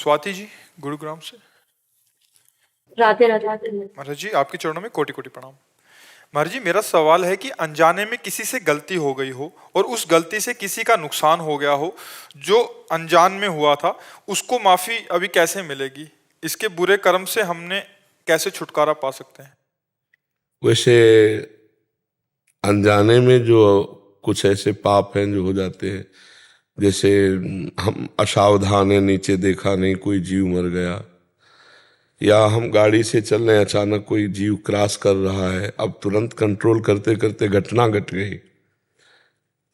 स्वाति जी गुरुग्राम से। राधे राधे। महाराज जी आपके चरणों में कोटि कोटि प्रणाम। महाराज जी मेरा सवाल है कि अनजाने में किसी से गलती हो गई हो और उस गलती से किसी का नुकसान हो गया हो, जो अनजान में हुआ था, उसको माफी अभी कैसे मिलेगी? इसके बुरे कर्म से हमने कैसे छुटकारा पा सकते हैं? वैसे अनजाने में जो कुछ ऐसे पाप हैं जो हो जाते हैं, जैसे हम असावधान है, नीचे देखा नहीं, कोई जीव मर गया, या हम गाड़ी से चल रहे हैं, अचानक कोई जीव क्रॉस कर रहा है, अब तुरंत कंट्रोल करते करते घटना घट गई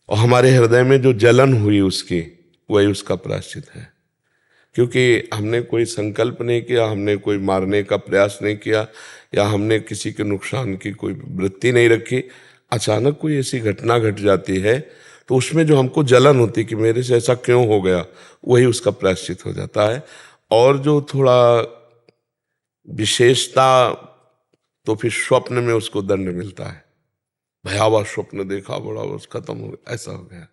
और हमारे हृदय में जो जलन हुई उसकी, वही उसका प्रायश्चित है। क्योंकि हमने कोई संकल्प नहीं किया, हमने कोई मारने का प्रयास नहीं किया, या हमने किसी के नुकसान की कोई वृत्ति नहीं रखी। अचानक कोई ऐसी घटना घट जाती है तो उसमें जो हमको जलन होती कि मेरे से ऐसा क्यों हो गया, वही उसका प्रायश्चित हो जाता है। और जो थोड़ा विशेषता, तो फिर स्वप्न में उसको दंड मिलता है। भयावह स्वप्न देखा, बड़ा बस खत्म हो गया, ऐसा हो गया।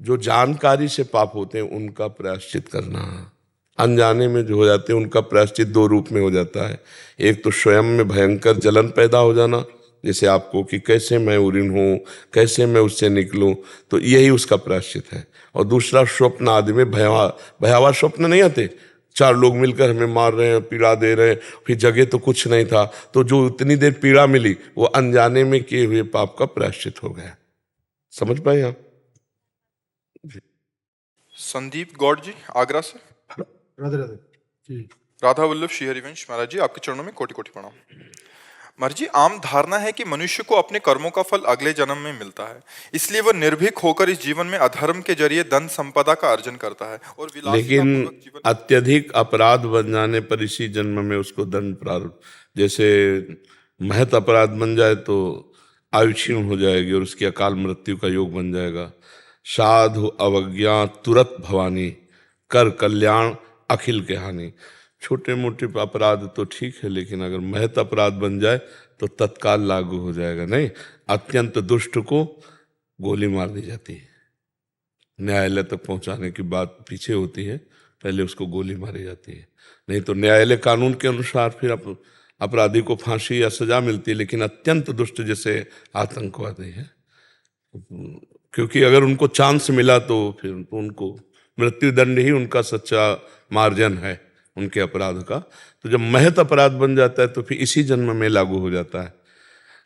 जो जानकारी से पाप होते हैं उनका प्रायश्चित करना, अनजाने में जो हो जाते हैं उनका प्रायश्चित दो रूप में हो जाता है। एक तो स्वयं में भयंकर जलन पैदा हो जाना, जैसे आपको कि कैसे मैं उऋण हूँ, कैसे मैं उससे निकलूं, तो यही उसका प्रायश्चित है। और दूसरा स्वप्न आदि में भयावह स्वप्न नहीं आते, चार लोग मिलकर हमें मार रहे हैं, पीड़ा दे रहे हैं, फिर जगह तो कुछ नहीं था, तो जो उतनी देर पीड़ा मिली वो अनजाने में किए हुए पाप का प्रायश्चित हो गया। समझ पाए आप? संदीप गौड़ जी आगरा से। राधे राधे जी। राधा वल्लभ श्री हरिवंश महाराज जी आपके चरणों में कोटि कोटि प्रणाम। महाराज जी आम धारणा है कि मनुष्य को अपने कर्मों का फल अगले जन्म में मिलता है, इसलिए वह निर्भीक होकर इस जीवन में अधर्म के जरिए धन संपदा का अर्जन करता है और लेकिन अत्यधिक अपराध बन जाने पर इसी जन्म में उसको दंड प्राप्त, जैसे महत अपराध बन जाए तो आयु क्षीण हो जाएगी और उसकी अकाल मृत्यु का योग बन जाएगा। साधु अवज्ञा तुरत भवानी, कर कल्याण अखिल के हानि। छोटे मोटे अपराध तो ठीक है, लेकिन अगर महत अपराध बन जाए तो तत्काल लागू हो जाएगा। नहीं, अत्यंत दुष्ट को गोली मार दी जाती है, न्यायालय तक पहुंचाने की बात पीछे होती है, पहले उसको गोली मारी जाती है। नहीं तो न्यायालय कानून के अनुसार फिर अपराधी को फांसी या सजा मिलती है, लेकिन अत्यंत दुष्ट जैसे आतंकवादी है, क्योंकि अगर उनको चांस मिला तो फिर तो उनको मृत्युदंड ही उनका सच्चा मार्जन है उनके अपराध का। तो जब महत अपराध बन जाता है तो फिर इसी जन्म में लागू हो जाता है।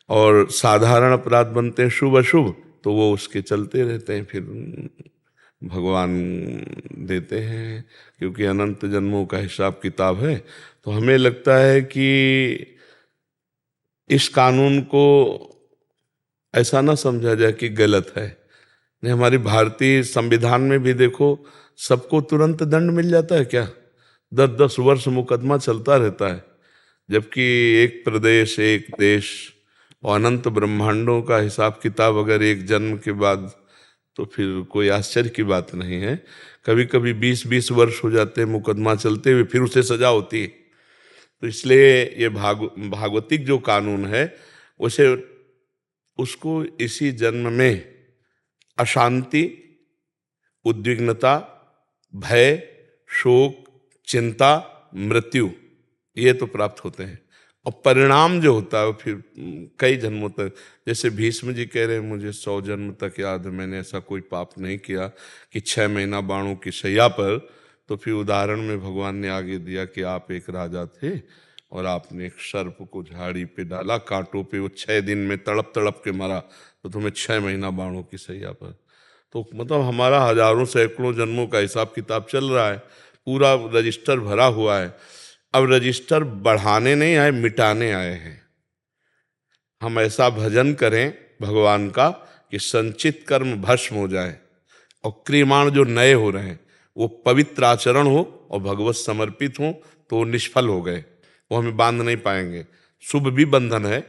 और साधारण अपराध बनते हैं शुभ अशुभ, तो वो उसके चलते रहते हैं, फिर भगवान देते हैं, क्योंकि अनंत जन्मों का हिसाब किताब है। तो हमें लगता है कि इस कानून को ऐसा ना समझा जाए कि गलत है। नहीं, हमारी भारतीय संविधान में भी देखो, सबको तुरंत दंड मिल जाता है क्या? 10-10 वर्ष मुकदमा चलता रहता है, जबकि एक प्रदेश एक देश और अनंत ब्रह्मांडों का हिसाब किताब अगर एक जन्म के बाद, तो फिर कोई आश्चर्य की बात नहीं है। कभी कभी 20-20 वर्ष हो जाते हैं मुकदमा चलते हुए, फिर उसे सजा होती है। तो इसलिए ये भागवतिक जो कानून है उसे उसको इसी जन्म में अशांति, उद्विग्नता, भय, शोक, चिंता, मृत्यु, ये तो प्राप्त होते हैं। और परिणाम जो होता है फिर कई जन्मों तक, जैसे भीष्म जी कह रहे हैं मुझे 100 जन्म तक याद है, मैंने ऐसा कोई पाप नहीं किया, कि 6 महीना बाणों की शैया पर। तो फिर उदाहरण में भगवान ने आगे दिया कि आप एक राजा थे और आपने एक सर्प को झाड़ी पे डाला, कांटों पे, वो 6 दिन में तड़प तड़प के मरा, तो तुम्हें 6 महीना बाणों की शैया पर। तो मतलब हमारा हजारों सैकड़ों जन्मों का हिसाब किताब चल रहा है, पूरा रजिस्टर भरा हुआ है। अब रजिस्टर बढ़ाने नहीं आए, मिटाने आए हैं। हम ऐसा भजन करें भगवान का कि संचित कर्म भस्म हो जाए और क्रियमाण जो नए हो रहे हैं वो पवित्र आचरण हो और भगवत समर्पित हो, तो वो निष्फल हो गए, वो हमें बांध नहीं पाएंगे। शुभ भी बंधन है,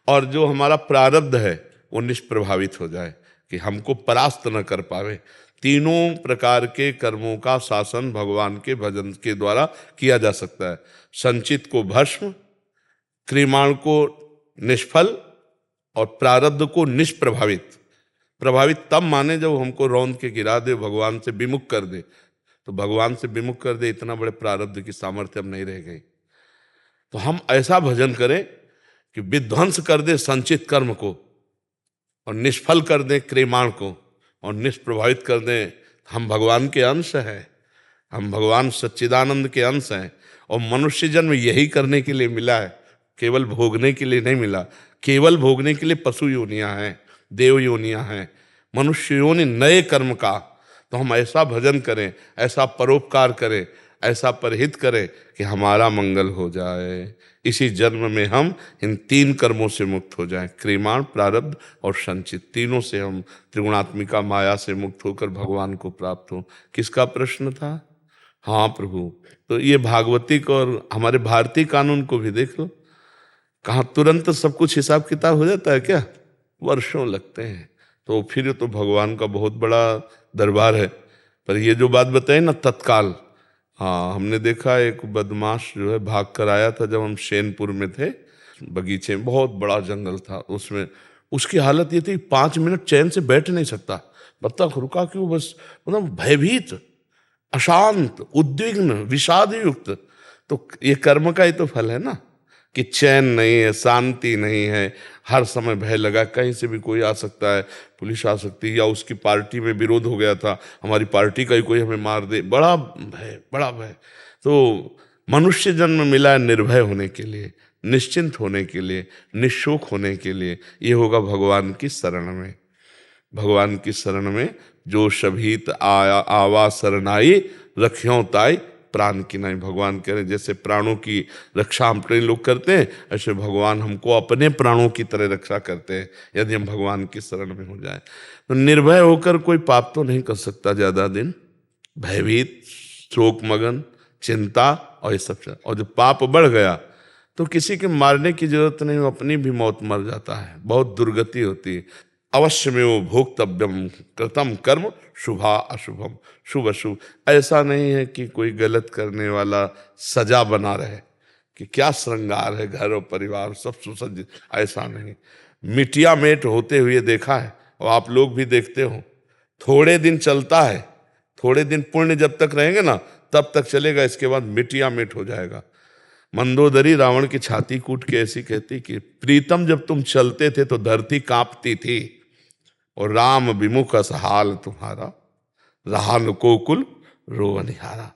और जो हमारा प्रारब्ध है वो निष्प्रभावित हो जाए कि हमको परास्त न कर पावे। तीनों प्रकार के कर्मों का शासन भगवान के भजन के द्वारा किया जा सकता है। संचित को भस्म, क्रियमाण को निष्फल और प्रारब्ध को निष्प्रभावित। प्रभावित तब माने जब हमको रौंद के गिरा दे, भगवान से विमुख कर दे, तो भगवान से विमुख कर दे, इतना बड़े प्रारब्ध की सामर्थ्य अब नहीं रह गई। तो हम ऐसा भजन करें कि विध्वंस कर दे संचित कर्म को और निष्फल कर दे क्रियमाण को और निष्प्रभावित कर दे। हम भगवान के अंश हैं, हम भगवान सच्चिदानंद के अंश हैं और मनुष्य जन्म यही करने के लिए मिला है, केवल भोगने के लिए नहीं मिला। केवल भोगने के लिए पशु योनियां हैं, देव योनियां हैं, मनुष्य योनि नए कर्म का। तो हम ऐसा भजन करें, ऐसा परोपकार करें, ऐसा परहित करें कि हमारा मंगल हो जाए। इसी जन्म में हम इन 3 कर्मों से मुक्त हो जाएं, क्रियमाण, प्रारब्ध और संचित। तीनों से हम त्रिगुणात्मिका माया से मुक्त होकर भगवान को प्राप्त हो। किसका प्रश्न था? हाँ प्रभु। तो ये भागवतिक और हमारे भारतीय कानून को भी देख लो, कहाँ तुरंत सब कुछ हिसाब किताब हो जाता है क्या? वर्षों लगते हैं। तो फिर तो भगवान का बहुत बड़ा दरबार है। पर ये जो बात बताई ना तत्काल, हाँ हमने देखा एक बदमाश जो है भाग कर आया था जब हम शेनपुर में थे, बगीचे में बहुत बड़ा जंगल था, उसमें उसकी हालत ये थी 5 मिनट चैन से बैठ नहीं सकता। बत्तख रुका क्यों? बस मतलब भयभीत, अशांत, उद्विग्न, विषाद युक्त। तो ये कर्म का ही तो फल है ना कि चैन नहीं है, शांति नहीं है, हर समय भय लगा, कहीं से भी कोई आ सकता है, पुलिस आ सकती है, या उसकी पार्टी में विरोध हो गया था, हमारी पार्टी का ही कोई हमें मार दे, बड़ा भय, बड़ा भय। तो मनुष्य जन्म मिला है निर्भय होने के लिए, निश्चिंत होने के लिए, निशोक होने के लिए। ये होगा भगवान की शरण में। भगवान की शरण में जो शभीत आया आवा शरणाई रख्यों ताई प्राण की नहीं। भगवान कह रहे जैसे प्राणों की रक्षा हम अपने लोग करते हैं, ऐसे भगवान हमको अपने प्राणों की तरह रक्षा करते हैं यदि हम भगवान की शरण में हो जाए। तो निर्भय होकर कोई पाप तो नहीं कर सकता ज्यादा दिन, भयभीत, शोक मगन, चिंता और ये सब। और जब पाप बढ़ गया तो किसी के मारने की जरूरत नहीं, वो अपनी भी मौत मर जाता है, बहुत दुर्गति होती है। अवश्य में वो भोक्तव्यम कृतम कर्म शुभा अशुभम, शुभ अशुभ। ऐसा नहीं है कि कोई गलत करने वाला सजा बना रहे कि क्या श्रृंगार है, घर और परिवार सब सुसज्जित, ऐसा नहीं। मिटिया मेट होते हुए देखा है और आप लोग भी देखते हो। थोड़े दिन चलता है, थोड़े दिन पुण्य जब तक रहेंगे ना तब तक चलेगा, इसके बाद मिटिया मेट हो जाएगा। मंदोदरी रावण की छाती कूट के ऐसी कहती कि प्रीतम जब तुम चलते थे तो धरती कांपती थी और राम विमुख असहाल तुम्हारा, रहा न कोकुल रोवनिहारा।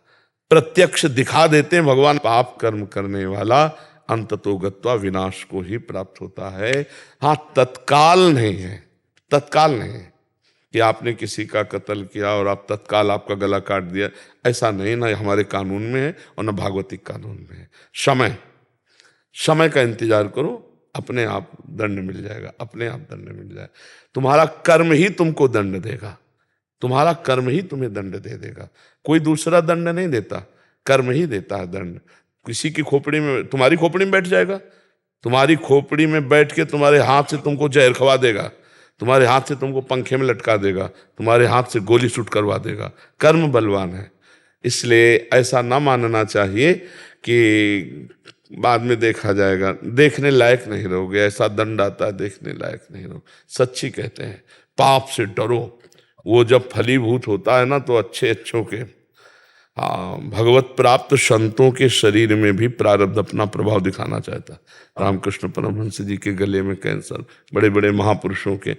प्रत्यक्ष दिखा देते हैं भगवान, पाप कर्म करने वाला अंततो गत्वा विनाश को ही प्राप्त होता है। हाँ तत्काल नहीं है, तत्काल नहीं है कि आपने किसी का कत्ल किया और आप तत्काल आपका गला काट दिया, ऐसा नहीं, ना हमारे कानून में है और ना भागवतिक कानून में है। समय, समय का इंतजार करो, अपने आप दंड मिल जाएगा, अपने आप दंड मिल जाएगा। तुम्हारा कर्म ही तुमको दंड देगा, तुम्हारा कर्म ही तुम्हें दंड दे देगा, कोई दूसरा दंड नहीं देता, कर्म ही देता है दंड। किसी की खोपड़ी में, तुम्हारी खोपड़ी में बैठ जाएगा, तुम्हारी खोपड़ी में बैठ के तुम्हारे हाथ से तुमको जहर खवा देगा, तुम्हारे हाथ से तुमको पंखे में लटका देगा, तुम्हारे हाथ से गोली शूट करवा देगा। कर्म बलवान है, इसलिए ऐसा ना मानना चाहिए कि बाद में देखा जाएगा, देखने लायक नहीं रहोगे, ऐसा दंड आता है देखने लायक नहीं रहो। सच्ची कहते हैं पाप से डरो, वो जब फलीभूत होता है ना तो अच्छे अच्छों के, हाँ भगवत प्राप्त संतों के शरीर में भी प्रारब्ध अपना प्रभाव दिखाना चाहता है। रामकृष्ण परमहंस जी के गले में कैंसर, बड़े बड़े महापुरुषों के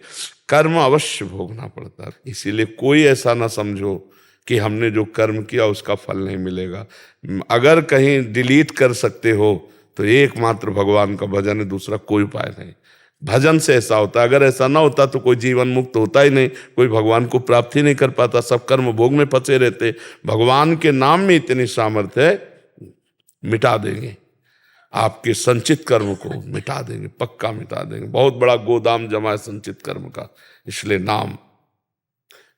कर्म अवश्य भोगना पड़ता है। इसीलिए कोई ऐसा ना समझो कि हमने जो कर्म किया उसका फल नहीं मिलेगा। अगर कहीं डिलीट कर सकते हो तो एकमात्र भगवान का भजन है, दूसरा कोई उपाय नहीं। भजन से ऐसा होता है, अगर ऐसा ना होता तो कोई जीवन मुक्त होता ही नहीं, कोई भगवान को प्राप्ति नहीं कर पाता, सब कर्म भोग में फंसे रहते। भगवान के नाम में इतनी सामर्थ्य है, मिटा देंगे आपके संचित कर्म को, मिटा देंगे, पक्का मिटा देंगे। बहुत बड़ा गोदाम जमा है संचित कर्म का। इसलिए नाम,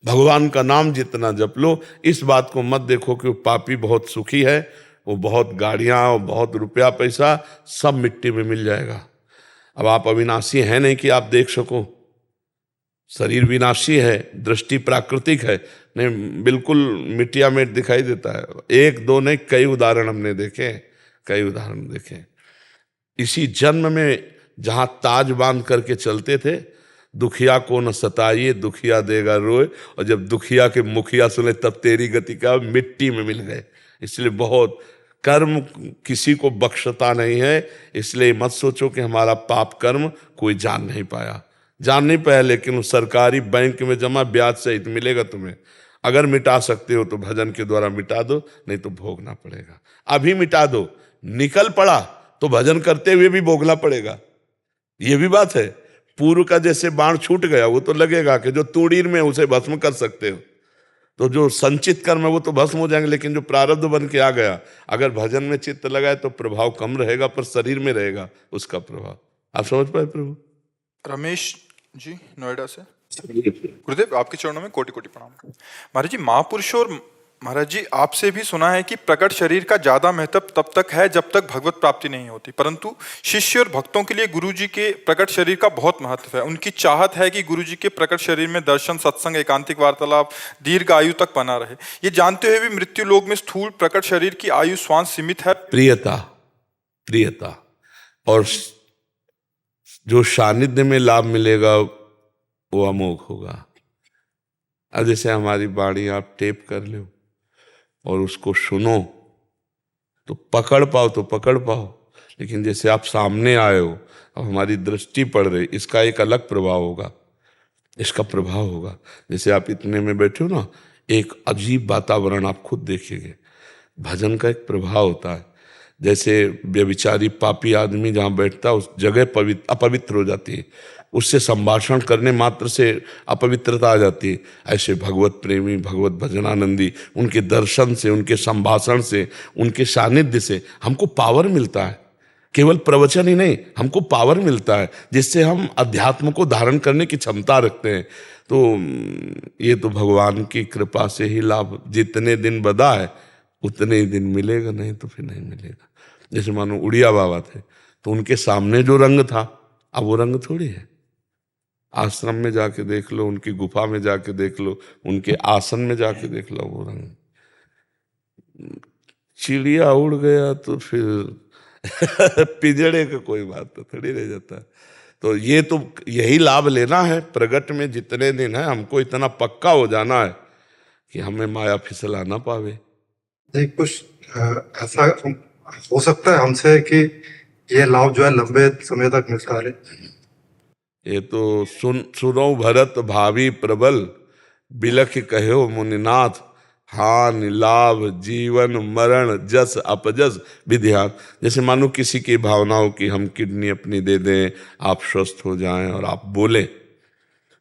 भगवान का नाम जितना जप लो। इस बात को मत देखो कि वो पापी बहुत सुखी है, वो बहुत गाड़ियां और बहुत रुपया पैसा सब मिट्टी में मिल जाएगा। अब आप अविनाशी हैं नहीं कि आप देख सको, शरीर विनाशी है, दृष्टि प्राकृतिक है, नहीं बिल्कुल मिट्टिया मेट दिखाई देता है। एक दो नहीं, कई उदाहरण हमने देखे, कई उदाहरण देखे। इसी जन्म में जहां ताज बांध करके चलते थे, दुखिया को न सताइए, दुखिया देगा रोए, और जब दुखिया के मुखिया सुने तब तेरी गति का मिट्टी में मिल गए। इसलिए बहुत कर्म किसी को बख्शता नहीं है। इसलिए मत सोचो कि हमारा पाप कर्म कोई जान नहीं पाया, जान नहीं पाया, लेकिन वो सरकारी बैंक में जमा ब्याज सहित मिलेगा तुम्हें। अगर मिटा सकते हो तो भजन के द्वारा मिटा दो, नहीं तो भोगना पड़ेगा। अभी मिटा दो, निकल पड़ा तो भजन करते हुए भी भोगना पड़ेगा। ये भी बात है। पूर्व का जैसे बाण छूट गया, वो तो लगेगा कि जो तूड़ीर में उसे भस्म कर सकते हो, तो जो संचित कर्म है वो तो भस्म हो जाएंगे, लेकिन जो प्रारब्ध बन के आ गया, अगर भजन में चित्त लगाए तो प्रभाव कम रहेगा, पर शरीर में रहेगा उसका प्रभाव। आप समझ पाए प्रभु? रमेश जी नोएडा से। गुरुदेव आपके चरणों में कोटि कोटि प्रणाम। महाराज जी, महापुरुषों और महाराज जी आपसे भी सुना है कि प्रकट शरीर का ज्यादा महत्व तब तक है जब तक भगवत प्राप्ति नहीं होती, परंतु शिष्य और भक्तों के लिए गुरु जी के प्रकट शरीर का बहुत महत्व है। उनकी चाहत है कि गुरु जी के प्रकट शरीर में दर्शन, सत्संग, एकांतिक वार्तालाप दीर्घ आयु तक बना रहे। ये जानते हुए भी मृत्यु लोक में स्थूल प्रकट शरीर की आयु श्वास सीमित है। प्रियता, प्रियता और जो सानिध्य में लाभ मिलेगा वो अमोघ होगा। अब जैसे हमारी वाणी आप टेप कर लो और उसको सुनो तो पकड़ पाओ तो पकड़ पाओ, लेकिन जैसे आप सामने आए हो, अब हमारी दृष्टि पड़ रही, इसका एक अलग प्रभाव होगा, इसका प्रभाव होगा। जैसे आप इतने में बैठे हो ना, एक अजीब वातावरण आप खुद देखेंगे। भजन का एक प्रभाव होता है। जैसे व्यभिचारी पापी आदमी जहाँ बैठता है उस जगह अपवित्र हो जाती है, उससे संभाषण करने मात्र से अपवित्रता आ जाती है। ऐसे भगवत प्रेमी, भगवत भजनानंदी, उनके दर्शन से, उनके संभाषण से, उनके सानिध्य से हमको पावर मिलता है। केवल प्रवचन ही नहीं, हमको पावर मिलता है जिससे हम अध्यात्म को धारण करने की क्षमता रखते हैं। तो ये तो भगवान की कृपा से ही लाभ, जितने दिन बदा है उतने ही दिन मिलेगा, नहीं तो फिर नहीं मिलेगा। जैसे मानो उड़िया बाबा थे, तो उनके सामने जो रंग था अब वो रंग थोड़ी है। आश्रम में जाके देख लो, उनकी गुफा में जाके देख लो, उनके आसन में जाके देख लो, वो रंग। चिड़िया उड़ गया तो फिर पिजड़े का कोई बात तो थोड़ी रह जाता। तो ये तो यही लाभ लेना है। प्रगट में जितने दिन है हमको इतना पक्का हो जाना है कि हमें माया फिसला ना पावे। नहीं, कुछ ऐसा हो सकता है हमसे कि ये लाभ जो है लंबे समय तक मिलता रहे। ये तो सुनो भरत भावी प्रबल, बिलख कहो मुनिनाथ, हान लाभ जीवन मरण जस अपजस विध्यान। जैसे मानो किसी की भावना हो कि हम किडनी अपनी दे दें, आप स्वस्थ हो जाएं और आप बोलें।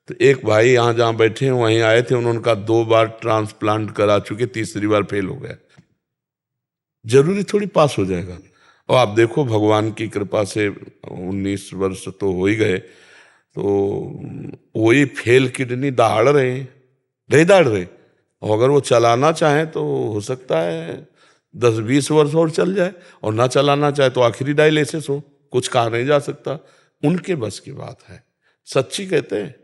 तो एक भाई यहाँ जहाँ बैठे हैं वहीं आए थे, उन्होंने कहा 2 बार ट्रांसप्लांट करा चुके, तीसरी बार फेल हो गया। जरूरी थोड़ी पास हो जाएगा। और आप देखो भगवान की कृपा से 19 वर्ष तो हो ही गए, तो वही फेल किडनी दहाड़ रहे हैं, नहीं दहाड़ रहे। और अगर वो चलाना चाहें तो हो सकता है 10-20 वर्ष और चल जाए, और ना चलाना चाहे तो आखिरी डायलिसिस हो, कुछ कहा नहीं जा सकता। उनके बस की बात है, सच्ची कहते हैं।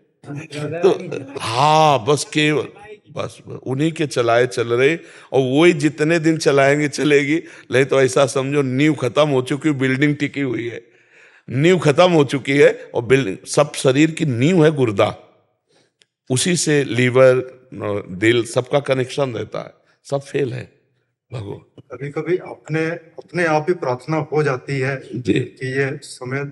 तो हाँ, बस केवल बस उन्हीं के चलाए चल रहे, और वही जितने दिन चलाएंगे चलेगी। नहीं तो ऐसा समझो नींव खत्म हो चुकी, बिल्डिंग टिकी हुई है, नींव खत्म हो चुकी है, और बिल्डिंग सब शरीर की नींव है गुर्दा, उसी से लीवर, दिल, सबका कनेक्शन रहता है। सब फेल है भगवान। कभी कभी अपने आप ही प्रार्थना हो जाती है जी। कि ये समय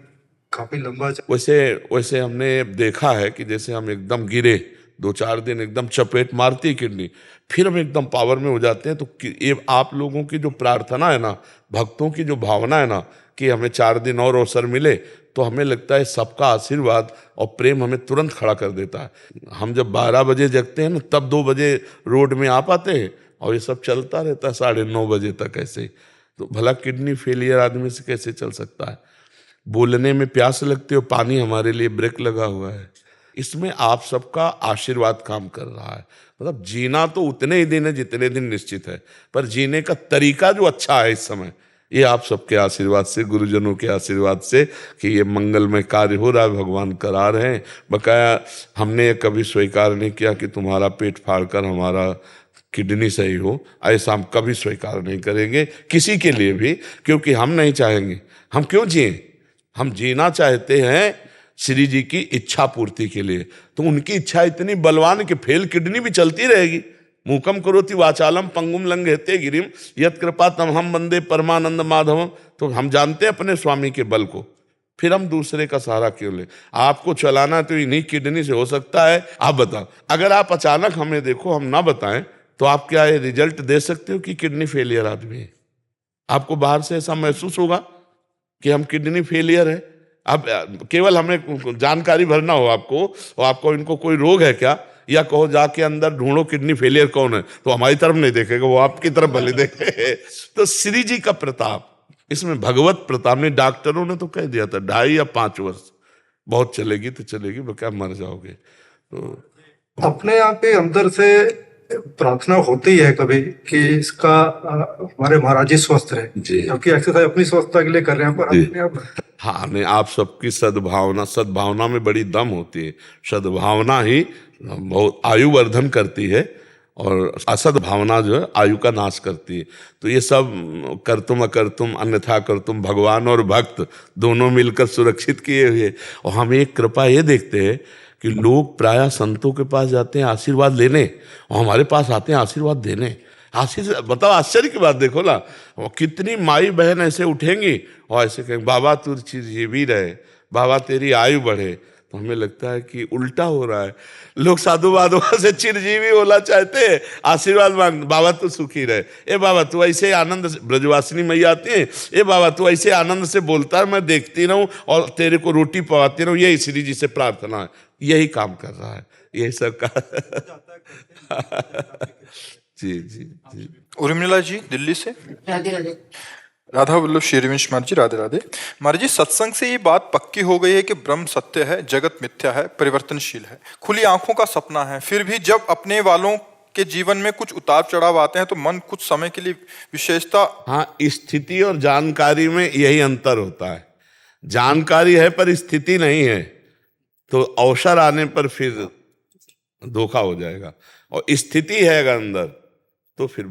काफी लंबा वैसे हमने देखा है कि जैसे हम एकदम गिरे, 2-4 दिन एकदम चपेट मारती है किडनी, फिर हम एकदम पावर में हो जाते हैं। तो ये आप लोगों की जो प्रार्थना है ना, भक्तों की जो भावना है ना कि हमें 4 दिन और अवसर मिले, तो हमें लगता है सबका आशीर्वाद और प्रेम हमें तुरंत खड़ा कर देता है। हम जब 12 बजे जगते हैं ना, तब 2 बजे रोड में आ पाते हैं, और ये सब चलता रहता है 9:30 बजे तक ऐसे। तो भला किडनी फेलियर आदमी से कैसे चल सकता है? बोलने में प्यास लगती है, पानी हमारे लिए ब्रेक लगा हुआ है। इसमें आप सबका आशीर्वाद काम कर रहा है। मतलब जीना तो उतने ही दिन है जितने दिन निश्चित है, पर जीने का तरीका जो अच्छा है इस समय, ये आप सबके आशीर्वाद से, गुरुजनों के आशीर्वाद से कि ये मंगलमय कार्य हो रहा है, भगवान करा रहे हैं। बकाया हमने ये कभी स्वीकार नहीं किया कि तुम्हारा पेट फाड़कर हमारा किडनी सही हो, ऐसा हम कभी स्वीकार नहीं करेंगे किसी के लिए भी, क्योंकि हम नहीं चाहेंगे। हम क्यों जिए? हम जीना चाहते हैं श्री जी की इच्छा पूर्ति के लिए। तो उनकी इच्छा इतनी बलवान कि फेल किडनी भी चलती रहेगी। मूकम करोति वाचालम पंगुम लंघयते गिरिम यत् कृपा तमहम वंदे परमानंद माधवम। तो हम जानते हैं अपने स्वामी के बल को, फिर हम दूसरे का सहारा क्यों ले? आपको चलाना तो इन्हीं किडनी से हो सकता है। आप बताओ, अगर आप अचानक हमें देखो, हम ना बताएं, तो आप क्या ये रिजल्ट दे सकते हो कि किडनी फेलियर आदमी है? आपको बाहर से ऐसा महसूस होगा कि हम किडनी फेलियर है? अब केवल हमें जानकारी भरना हो आपको, और आपको इनको कोई रोग है क्या, या कहो जाके अंदर ढूंढो किडनी फेलियर कौन है, तो हमारी तरफ नहीं देखेगा, वो आपकी तरफ भले देखे। तो श्री जी का प्रताप, इसमें भगवत प्रताप ने, डॉक्टरों ने तो कह दिया था 2.5 या 5 वर्ष बहुत चलेगी तो चलेगी, वो क्या मर जाओगे। तो अपने आप के अंदर से प्रार्थना होती है कभी कि इसका हमारे महाराज जी स्वस्थ रहे, क्योंकि एक्सरसाइज अपनी स्वस्थता के लिए कर रहे हैं, पर अपने आप। हाँ, नहीं, आप सबकी सद्भावना, सद्भावना में बड़ी दम होती है। सद्भावना ही बहुत आयु वर्धन करती है, और असद भावना जो है आयु का नाश करती है। तो ये सब करतुम अकर्तुम अन्यथा करतुम, भगवान और भक्त दोनों मिलकर सुरक्षित किए हुए। और हम एक कृपा ये देखते हैं कि लोग प्रायः संतों के पास जाते हैं आशीर्वाद लेने, और हमारे पास आते हैं आशीर्वाद देने। आशीर्वाद, बताओ, आश्चर्य की बात देखो ना, और कितनी माई बहन ऐसे उठेंगी और ऐसे कहेंगे बाबा तू जीवी रहे, बाबा तेरी आयु बढ़े। तो हमें लगता है कि उल्टा हो रहा है। लोग साधु बाधुआ से चिरजीवी होना चाहते हैं, आशीर्वाद मांग, बाबा तू सुखी रहे, ए बाबा तू ऐसे आनंद से, ब्रजवासिनी मैया आती है, ए बाबा तू ऐसे आनंद से बोलता है, मैं देखती रहूं और तेरे को रोटी पवाती रहूं। यही श्री जी से प्रार्थना है, यही काम कर रहा है, यही सब का। जी जी जी। उर्मिला जी दिल्ली से। राधे राधे। राधा वल्लभ श्रीवंश महाराज जी, राधे राधे। महाराज जी, सत्संग से ये बात पक्की हो गई है कि ब्रह्म सत्य है, जगत मिथ्या है, परिवर्तनशील है, खुली आंखों का सपना है। फिर भी जब अपने वालों के जीवन में कुछ उतार चढ़ाव आते हैं तो मन कुछ समय के लिए विशेषता। हाँ, स्थिति और जानकारी में यही अंतर होता है। जानकारी है पर स्थिति नहीं है, तो अवसर आने पर फिर धोखा हो जाएगा। और स्थिति है अगर अंदर, तो फिर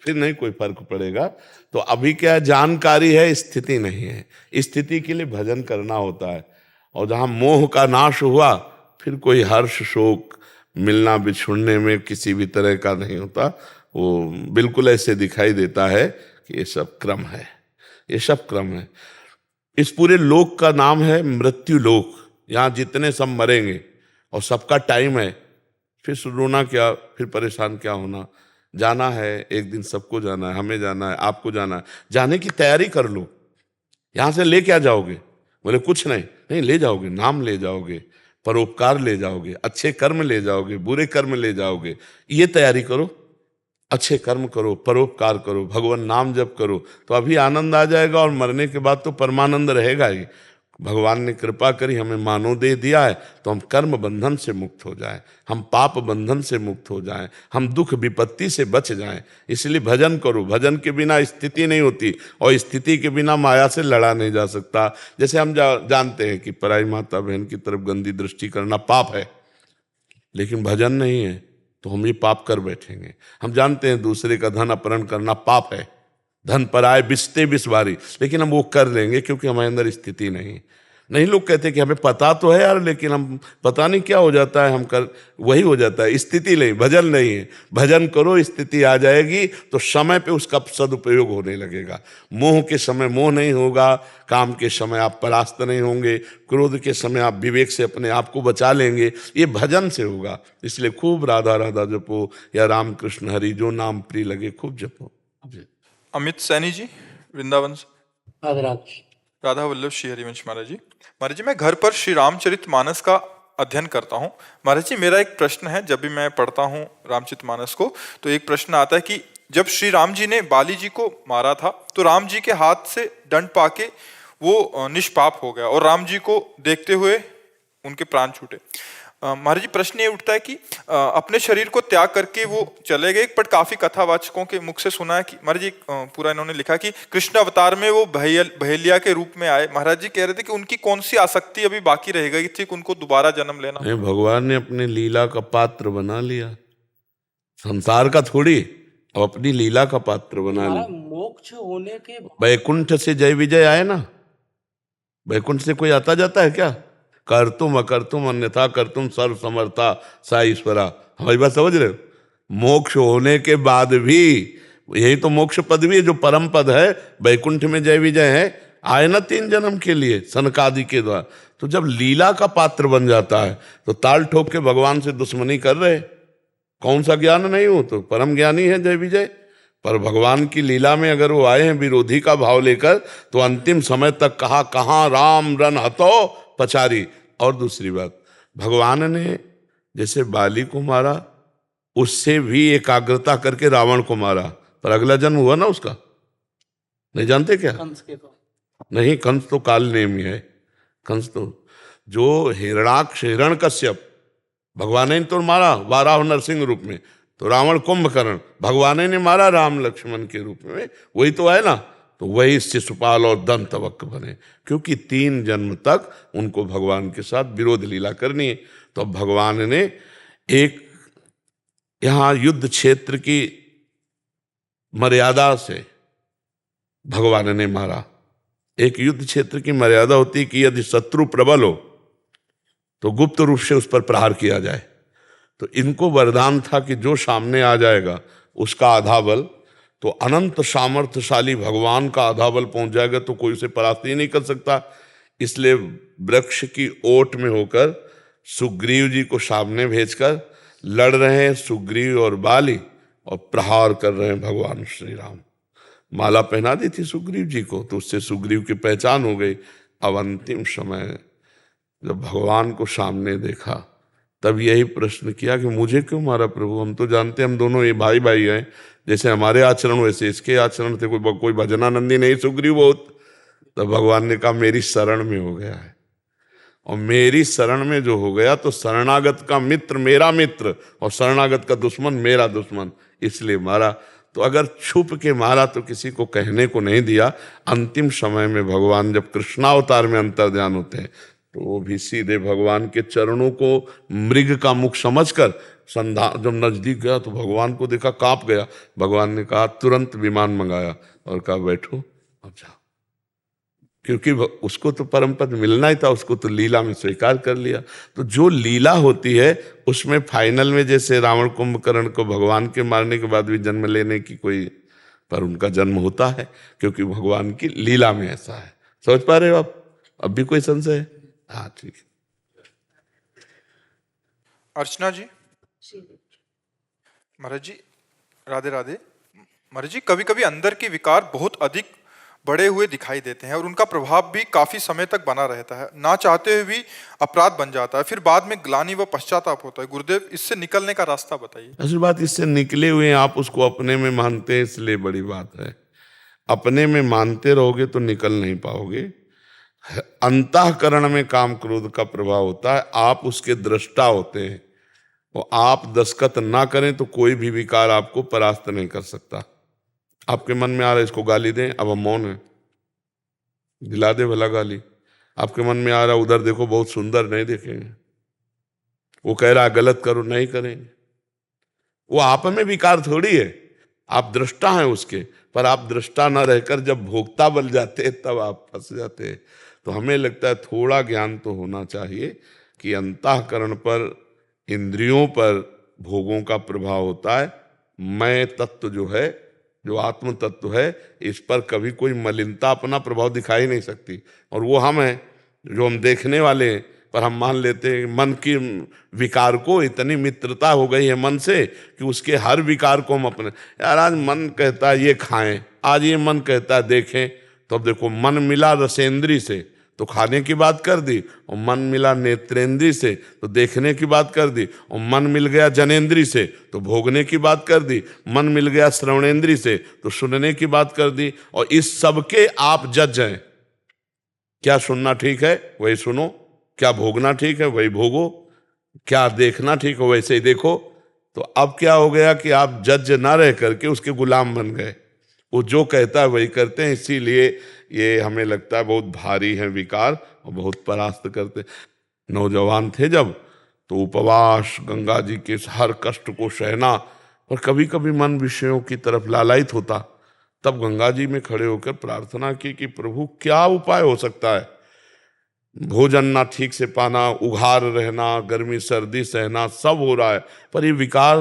फिर नहीं कोई फर्क पड़ेगा। तो अभी क्या जानकारी है, स्थिति नहीं है। स्थिति के लिए भजन करना होता है, और जहां मोह का नाश हुआ, फिर कोई हर्ष शोक मिलना बिछुड़ने में किसी भी तरह का नहीं होता। वो बिल्कुल ऐसे दिखाई देता है कि ये सब क्रम है, ये सब क्रम है। इस पूरे लोक का नाम है मृत्यु लोक। यहाँ जितने सब मरेंगे और सबका टाइम है, फिर रोना क्या, फिर परेशान क्या होना। जाना है एक दिन, सबको जाना है, हमें जाना है, आपको जाना है। जाने की तैयारी कर लो। यहाँ से ले क्या जाओगे? बोले कुछ नहीं, नहीं ले जाओगे, नाम ले जाओगे, परोपकार ले जाओगे, अच्छे कर्म ले जाओगे, बुरे कर्म ले जाओगे। ये तैयारी करो, अच्छे कर्म करो, परोपकार करो, भगवान नाम जप करो, तो अभी आनंद आ जाएगा। और मरने के बाद तो परमानंद रहेगा ही। भगवान ने कृपा करी, हमें मानव दे दिया है, तो हम कर्म बंधन से मुक्त हो जाएं, हम पाप बंधन से मुक्त हो जाएं, हम दुख विपत्ति से बच जाएं। इसलिए भजन करो। भजन के बिना स्थिति नहीं होती, और स्थिति के बिना माया से लड़ा नहीं जा सकता। जैसे हम जानते हैं कि पराई माता बहन की तरफ गंदी दृष्टि करना पाप है, लेकिन भजन नहीं है तो हम ये पाप कर बैठेंगे। हम जानते हैं दूसरे का धन अपहरण करना पाप है, धन पर आए बिस्ते बिस्वारी, लेकिन हम वो कर लेंगे क्योंकि हमारे अंदर स्थिति नहीं। लोग कहते कि हमें पता तो है यार, लेकिन हम पता नहीं क्या हो जाता है, हम कर वही हो जाता है। स्थिति नहीं, भजन नहीं है। भजन करो, स्थिति आ जाएगी, तो समय पे उसका सदुपयोग होने लगेगा। मोह के समय मोह नहीं होगा, काम के समय आप परास्त नहीं होंगे, क्रोध के समय आप विवेक से अपने आप को बचा लेंगे। ये भजन से होगा। इसलिए खूब राधा राधा जपो, या राम कृष्ण हरि जो नाम प्रिय लगे खूब जपो। अमित सैनी जी, वृंदावन से। राधे राधे। राधा वल्लभ श्री हरिवंश महाराज जी। महाराज जी, मैं घर पर श्री रामचरितमानस का अध्ययन करता हूँ। महाराज जी, मेरा एक प्रश्न है। जब भी मैं पढ़ता हूँ रामचरितमानस को, तो एक प्रश्न आता है कि जब श्री राम जी ने बाली जी को मारा था, तो राम जी के हाथ से दंड पाके वो निष्पाप हो गया, और राम जी को देखते हुए उनके प्राण छूटे। महाराज जी, प्रश्न ये उठता है कि अपने शरीर को त्याग करके वो चले गए, पर काफी कथावाचकों के मुख से सुना है कि महाराज जी पूरा इन्होंने लिखा कि कृष्ण अवतार में वो बहेलिया के रूप में आए। महाराज जी कह रहे थे कि उनकी कौन सी आसक्ति अभी बाकी रह गई थी कि उनको दोबारा जन्म लेना? नहीं, भगवान ने अपने लीला का पात्र बना लिया, संसार का थोड़ी, अब अपनी लीला का पात्र बना लिया। मोक्ष होने के वैकुंठ से जय विजय आए ना, वैकुंठ से कोई आता जाता है क्या? कर तुम अकर तुम अन्यथा कर तुम सर्व समर्था सा ईश्वरा। हमारी बात समझ रहे हो? मोक्ष होने के बाद भी, यही तो मोक्ष पद भी है जो परम पद है, वैकुंठ में जय विजय है, आए ना 3 जन्म के लिए सनकादि के द्वारा। तो जब लीला का पात्र बन जाता है तो ताल ठोक के भगवान से दुश्मनी कर रहे, कौन सा ज्ञान नहीं हो, तो परम ज्ञानी है जय विजय। पर भगवान की लीला में अगर वो आए हैं विरोधी का भाव लेकर, तो अंतिम समय तक कहा कहाँ राम रन हतो पचारी। और दूसरी बात, भगवान ने जैसे बाली को मारा, उससे भी एकाग्रता करके रावण को मारा, पर अगला जन्म हुआ ना उसका, नहीं जानते क्या? नहीं, कंस तो काल नेमी है। कंस तो जो हिरणाक्ष हिरण्यकश्यप भगवान ने तो मारा वाराह नरसिंह रूप में, तो रावण कुंभकर्ण भगवान ने मारा राम लक्ष्मण के रूप में, वही तो है ना। तो वही शिशुपाल और दंतवक्र बने, क्योंकि 3 जन्म तक उनको भगवान के साथ विरोध लीला करनी है। तो अब भगवान ने एक यहाँ युद्ध क्षेत्र की मर्यादा से भगवान ने मारा। एक युद्ध क्षेत्र की मर्यादा होती है कि यदि शत्रु प्रबल हो तो गुप्त रूप से उस पर प्रहार किया जाए। तो इनको वरदान था कि जो सामने आ जाएगा उसका आधा बल, तो अनंत सामर्थ्यशाली भगवान का आधा बल पहुंच जाएगा तो कोई उसे परास्त ही नहीं कर सकता। इसलिए वृक्ष की ओट में होकर सुग्रीव जी को सामने भेजकर लड़ रहे हैं सुग्रीव और बाली, और प्रहार कर रहे हैं भगवान श्री राम। माला पहना दी थी सुग्रीव जी को, तो उससे सुग्रीव की पहचान हो गई। अब अंतिम समय जब भगवान को सामने देखा, तब यही प्रश्न किया कि मुझे क्यों मारा प्रभु? हम तो जानते हम दोनों ये भाई भाई हैं, जैसे हमारे आचरण वैसे इसके आचरण थे, कोई भजनानंदी नहीं सुग्रीव बहुत। तब भगवान ने कहा मेरी शरण में हो गया है, और मेरी शरण में जो हो गया तो शरणागत का मित्र मेरा मित्र और शरणागत का दुश्मन मेरा दुश्मन, इसलिए मारा। तो अगर छुप के मारा तो किसी को कहने को नहीं दिया। अंतिम समय में भगवान जब कृष्णावतार में अंतर्ध्यान होते हैं तो वो भी सीधे भगवान के चरणों को मृग का मुख समझकर जब नजदीक गया तो भगवान को देखा, कांप गया। भगवान ने कहा, तुरंत विमान मंगाया और कहा बैठो अब जाओ, क्योंकि उसको तो परम पद मिलना ही था, उसको तो लीला में स्वीकार कर लिया। तो जो लीला होती है उसमें फाइनल में, जैसे रावण कुंभकर्ण को भगवान के मारने के बाद भी जन्म लेने की कोई, पर उनका जन्म होता है क्योंकि भगवान की लीला में ऐसा है। समझ पा रहे हो आप? अब भी कोई संशय है? हाँ ठीक है। अर्चना जी, महाराज जी, राधे राधे। महाराज जी, कभी कभी अंदर के विकार बहुत अधिक बड़े हुए दिखाई देते हैं और उनका प्रभाव भी काफी समय तक बना रहता है, ना चाहते हुए भी अपराध बन जाता है, फिर बाद में ग्लानि व पश्चाताप होता है। गुरुदेव, इससे निकलने का रास्ता बताइए। असल बात, इससे निकले हुए आप उसको अपने में मानते हैं, इसलिए बड़ी बात है। अपने में मानते रहोगे तो निकल नहीं पाओगे। अंतःकरण में काम क्रोध का प्रभाव होता है, आप उसके दृष्टा होते हैं, और आप दस्खत ना करें तो कोई भी विकार आपको परास्त नहीं कर सकता। आपके मन में आ रहा है इसको गाली दें, अब हम मौन है, दिला दे भला गाली। आपके मन में आ रहा है उधर देखो बहुत सुंदर, नहीं देखेंगे। वो कह रहा है गलत करो, नहीं करेंगे। वो आप में विकार थोड़ी है, आप दृष्टा हैं उसके, पर आप दृष्टा ना रहकर जब भोक्ता बन जाते हैं तब आप फंस जाते हैं। तो हमें लगता है थोड़ा ज्ञान तो होना चाहिए कि अंतःकरण पर, इंद्रियों पर भोगों का प्रभाव होता है। मैं तत्व जो है, जो आत्म तत्व है, इस पर कभी कोई मलिनता अपना प्रभाव दिखाई नहीं सकती। और वो हम हैं जो हम देखने वाले हैं, पर हम मान लेते हैं मन की विकार को इतनी मित्रता हो गई है मन से कि उसके हर विकार को हम अपने, यार आज मन कहता है ये खाएं, आज ये मन कहता है देखें, तो अब देखो मन मिला रसेंद्री से तो खाने की बात कर दी, और मन मिला नेत्रेंद्री से तो देखने की बात कर दी, और मन मिल गया जनेंद्री से तो भोगने की बात कर दी, मन मिल गया श्रवणेंद्री से तो सुनने की बात कर दी। और इस सब के आप जज हैं। क्या सुनना ठीक है वही सुनो, क्या भोगना ठीक है वही भोगो, क्या देखना ठीक है वैसे ही देखो। तो अब क्या हो गया कि आप जज ना रह करके उसके गुलाम बन गए, वो जो कहता है वही करते हैं। इसीलिए ये हमें लगता है बहुत भारी है विकार और बहुत परास्त करते। नौजवान थे जब, तो उपवास, गंगा जी के हर कष्ट को सहना, और कभी कभी मन विषयों की तरफ लालायित होता, तब गंगा जी में खड़े होकर प्रार्थना की कि प्रभु क्या उपाय हो सकता है। भोजन ना ठीक से पाना, उघार रहना, गर्मी सर्दी सहना, सब हो रहा है। पर ये विकार,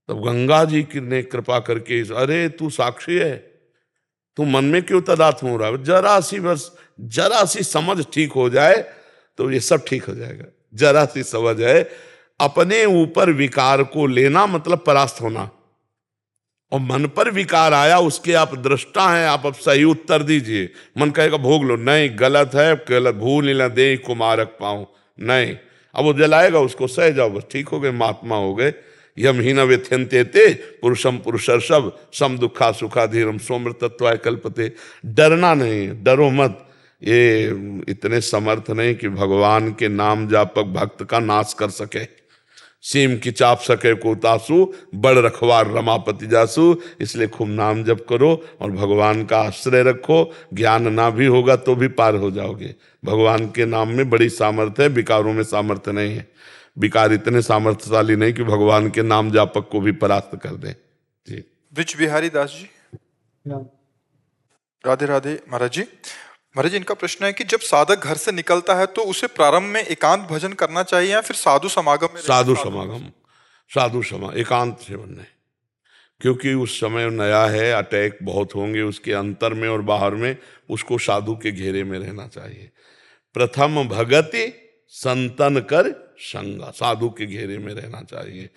तब गंगा जी की ने कृपा करके, अरे तू साक्षी है, तू मन में क्यों तदात्म हो रहा है, जरा सी समझ ठीक हो जाए तो ये सब ठीक हो जाएगा। जरा सी समझ है, अपने ऊपर विकार को लेना मतलब परास्त होना। और मन पर विकार आया, उसके आप दृष्टा हैं, आप अब सही उत्तर दीजिए। मन कहेगा भोग लो, नहीं गलत है, गलत, भूल न दे कुमारक पाऊं, नहीं। अब वो जलाएगा, उसको सह जाओ, बस ठीक हो गए, महात्मा हो गए। यम ही न व्यथ्यन्ते ते पुरुषम पुरुषर्षभ सम दुखा सुखा धीरम सोमृतत्वाय कल्पते। डरना नहीं, डरो मत। ये इतने समर्थ नहीं कि भगवान के नाम जापक भक्त का नाश कर सके। सीम की चाप सके को तासु, बड़ रखवार रमापति जासु। इसलिए खूब नाम जप करो और भगवान का आश्रय रखो। ज्ञान ना भी होगा तो भी पार हो जाओगे। भगवान के नाम में बड़ी सामर्थ्य है, विकारों में सामर्थ्य नहीं है। विकार इतने सामर्थ्यशाली नहीं कि भगवान के नाम जापक को भी परास्त कर दे। जी, ब्रिज बिहारी दास जी। राधे राधे महाराज जी। महाराज जी, इनका प्रश्न है कि जब साधक घर से निकलता है तो उसे प्रारंभ में एकांत भजन करना चाहिए या फिर साधु समागम में? साधु एकांत सेवन नहीं, क्योंकि उस समय नया है, अटैक बहुत होंगे उसके अंतर में और बाहर में। उसको साधु के घेरे में रहना चाहिए। प्रथम भगति संतन कर संगा, साधु के घेरे में रहना चाहिए।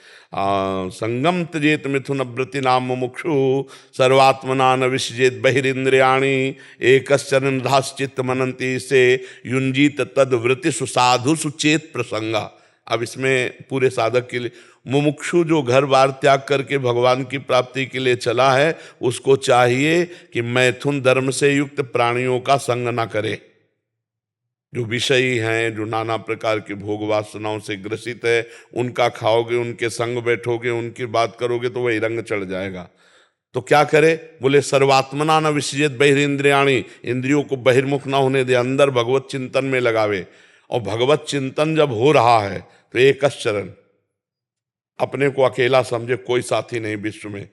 संगम त्यजेत मिथुन व्रति नाम मुमुक्षु सर्वात्मना न विसजेत बहिरिंद्रियाणि एकश्चरण धाश्चित्त मनंती से युंजीत तद वृत्ति सुसाधु सुचेत प्रसंगा। अब इसमें पूरे साधक के लिए, मुमुक्षु जो घर बार त्याग करके भगवान की प्राप्ति के लिए चला है, उसको चाहिए कि मैथुन धर्म से युक्त प्राणियों का संग ना करे। जो विषयी हैं, जो नाना प्रकार के भोग वासनाओं से ग्रसित है, उनका खाओगे, उनके संग बैठोगे, उनकी बात करोगे तो वही रंग चढ़ जाएगा। तो क्या करे? बोले सर्वात्मना न विसर्जित बहिरिंद्रियाणि, इंद्रियों को बहिर्मुख ना होने दे, अंदर भगवत चिंतन में लगावे। और भगवत चिंतन जब हो रहा है तो एक चरण, अपने को अकेला समझे, कोई साथी नहीं विश्व में।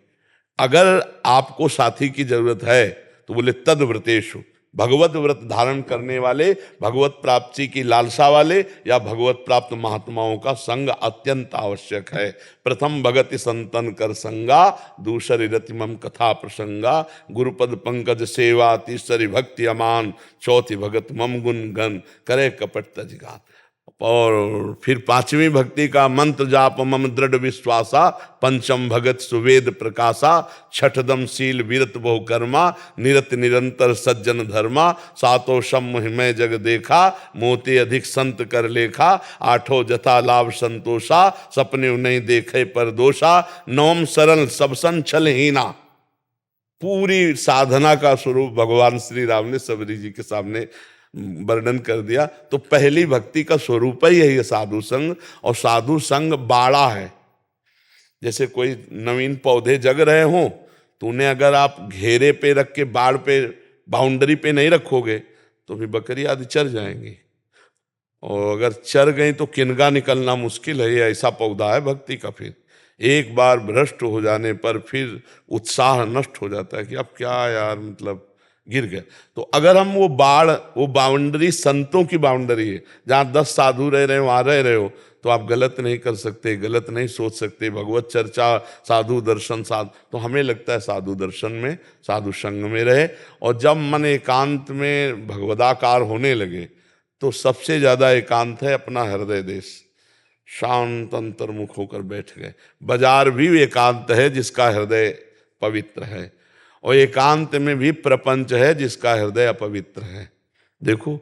अगर आपको साथी की जरूरत है तो बोले तद व्रतेषु, भगवत व्रत धारण करने वाले, भगवत प्राप्ति की लालसा वाले या भगवत प्राप्त महात्माओं का संग अत्यंत आवश्यक है। प्रथम भगति संतन कर संगा, दूसरी रतिमम कथा प्रसंगा, गुरुपद पंकज सेवा, तीसरी भक्ति अमान, चौथी भगत मम गुण गन, करे कपट तजगान। और फिर पांचवी भक्ति का मंत्र जाप मम दृढ़ विश्वासा, पंचम भगत सुवेद प्रकाशा, छठदम शील विरत बहु कर्मा, निरत निरंतर सज्जन धर्मा, सातों सम हिमय जग देखा, मोते अधिक संत कर लेखा, आठों जथा लाभ संतोषा, सपने नहीं देखे पर दोषा, नवम सरल सब संचल हीना। पूरी साधना का स्वरूप भगवान श्री राम ने सबरी जी के सामने वर्णन कर दिया। तो पहली भक्ति का स्वरूप ही यही है साधु संग। और साधु संग बाड़ा है। जैसे कोई नवीन पौधे जग रहे हों तो उन्हें अगर आप घेरे पे रख के, बाड़ पे, बाउंड्री पे नहीं रखोगे तो फिर बकरी आदि चर जाएंगी। और अगर चर गई तो किनगा निकलना मुश्किल है। ये ऐसा पौधा है भक्ति का। फिर एक बार भ्रष्ट हो जाने पर फिर उत्साह नष्ट हो जाता है कि अब क्या यार, मतलब गिर गए। तो अगर हम वो बाउंड्री संतों की बाउंड्री है, जहाँ 10 साधु रह रहे हो, वहाँ रह रहे हो, तो आप गलत नहीं कर सकते, गलत नहीं सोच सकते। भगवत चर्चा, साधु दर्शन, तो हमें लगता है साधु दर्शन में, साधु संग में रहे। और जब मन एकांत में भगवदाकार होने लगे तो सबसे ज्यादा एकांत है अपना हृदय देश। शांत अंतर्मुख होकर बैठ गए। बाजार भी एकांत है जिसका हृदय पवित्र है, और एकांत में भी प्रपंच है जिसका हृदय अपवित्र है। देखो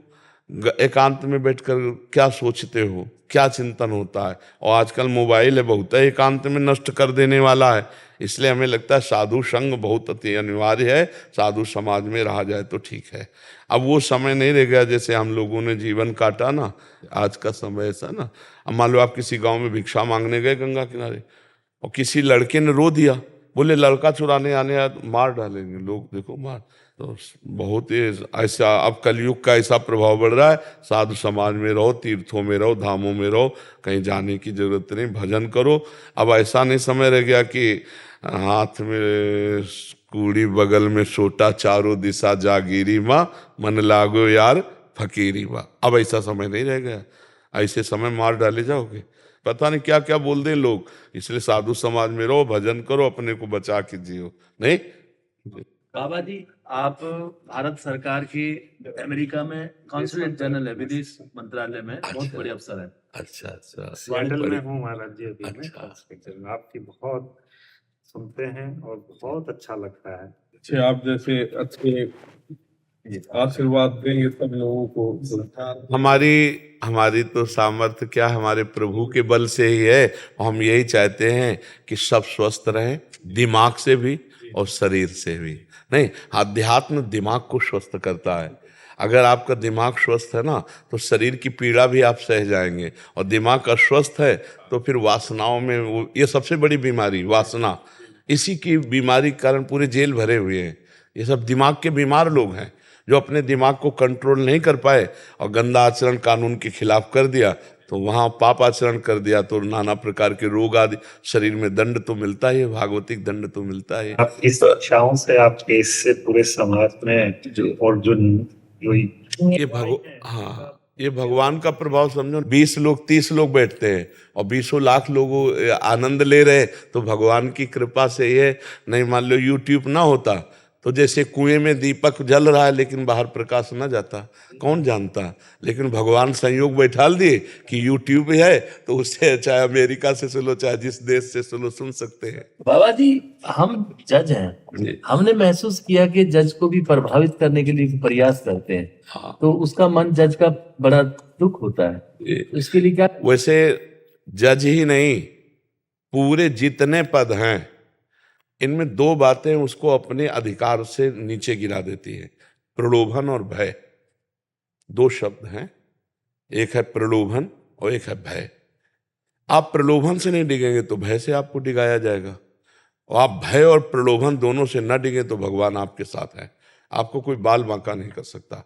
एकांत में बैठकर क्या सोचते हो, क्या चिंतन होता है। और आजकल मोबाइल है, बहुत है एकांत में नष्ट कर देने वाला है। इसलिए हमें लगता है साधु संग बहुत अति अनिवार्य है, साधु समाज में रहा जाए तो ठीक है। अब वो समय नहीं रह गया जैसे हम लोगों ने जीवन काटा ना। आज का समय ऐसा ना, अब मान लो आप किसी गांव में भिक्षा मांगने गए गंगा किनारे, और किसी लड़के ने रो दिया, बोले लड़का चुराने आने आया तो मार डालेंगे लोग, देखो मार। तो बहुत ही ऐसा अब कलयुग का ऐसा प्रभाव बढ़ रहा है। साधु समाज में रहो, तीर्थों में रहो, धामों में रहो, कहीं जाने की जरूरत नहीं, भजन करो। अब ऐसा नहीं समय रह गया कि हाथ में कूड़ी बगल में सोटा, चारों दिशा जागीरी माँ, मन लागो यार फकीरी बा। अब ऐसा समय नहीं रह गया, ऐसे समय मार डाले जाओगे, पता नहीं क्या क्या बोल दें लोग। इसलिए साधु समाज में रहो, भजन करो, अपने को बचा के जियो। नहीं बाबा जी, आप भारत सरकार की अमेरिका में कॉन्सुलेट जनरल है, विदेश मंत्रालय में, बहुत अच्छा। बड़े अफसर है। अच्छा अच्छा, सिएटल में हूँ महाराज जी अभी मैं अच्छा। हॉस्पिटल में। आपकी बहुत सुनते हैं और बहुत अच्छा लगता है। अच्छे आप जैसे अच्छे आशीर्वाद देंगे सब लोगों को। हमारी तो सामर्थ्य क्या, हमारे प्रभु के बल से ही है। हम यही चाहते हैं कि सब स्वस्थ रहें, दिमाग से भी और शरीर से भी। नहीं, अध्यात्म दिमाग को स्वस्थ करता है। अगर आपका दिमाग स्वस्थ है ना, तो शरीर की पीड़ा भी आप सह जाएंगे। और दिमाग अस्वस्थ है तो फिर वासनाओं में ये सबसे बड़ी बीमारी वासना, इसी की बीमारी के कारण पूरे जेल भरे हुए हैं। ये सब दिमाग के बीमार लोग हैं जो अपने दिमाग को कंट्रोल नहीं कर पाए और गंदा आचरण कानून के खिलाफ कर दिया, तो वहाँ पाप आचरण कर दिया तो नाना प्रकार के रोग आदि, शरीर में दंड तो मिलता ही है, भागवतिक दंड तो मिलता ही है। आपकी शिक्षाओं से आपके इससे पूरे समाज में और जो ये भगवान का प्रभाव समझो। 20 लोग 30 लोग बैठते हैं और 20 लाख लोग आनंद ले रहे, तो भगवान की कृपा से ये। नहीं मान लो यूट्यूब ना होता तो जैसे कुएं में दीपक जल रहा है लेकिन बाहर प्रकाश ना जाता, कौन जानता। लेकिन भगवान संयोग बैठाल दिए कि यूट्यूब है, तो उससे चाहे अमेरिका से सुनो चाहे जिस देश से सुनो, सुन सकते हैं। बाबा जी, हम जज हैं, हमने महसूस किया कि जज को भी प्रभावित करने के लिए प्रयास करते हैं। हाँ। तो उसका मन जज का बड़ा दुख होता है, तो इसके लिए क्या? वैसे जज ही नहीं, पूरे जितने पद हैं इनमें दो बातें उसको अपने अधिकार से नीचे गिरा देती है, प्रलोभन और भय। दो शब्द हैं, एक है प्रलोभन और एक है भय। आप प्रलोभन से नहीं डिगेंगे तो भय से आपको डिगाया जाएगा, और आप भय और प्रलोभन दोनों से न डिगे तो भगवान आपके साथ है, आपको कोई बाल बांका नहीं कर सकता।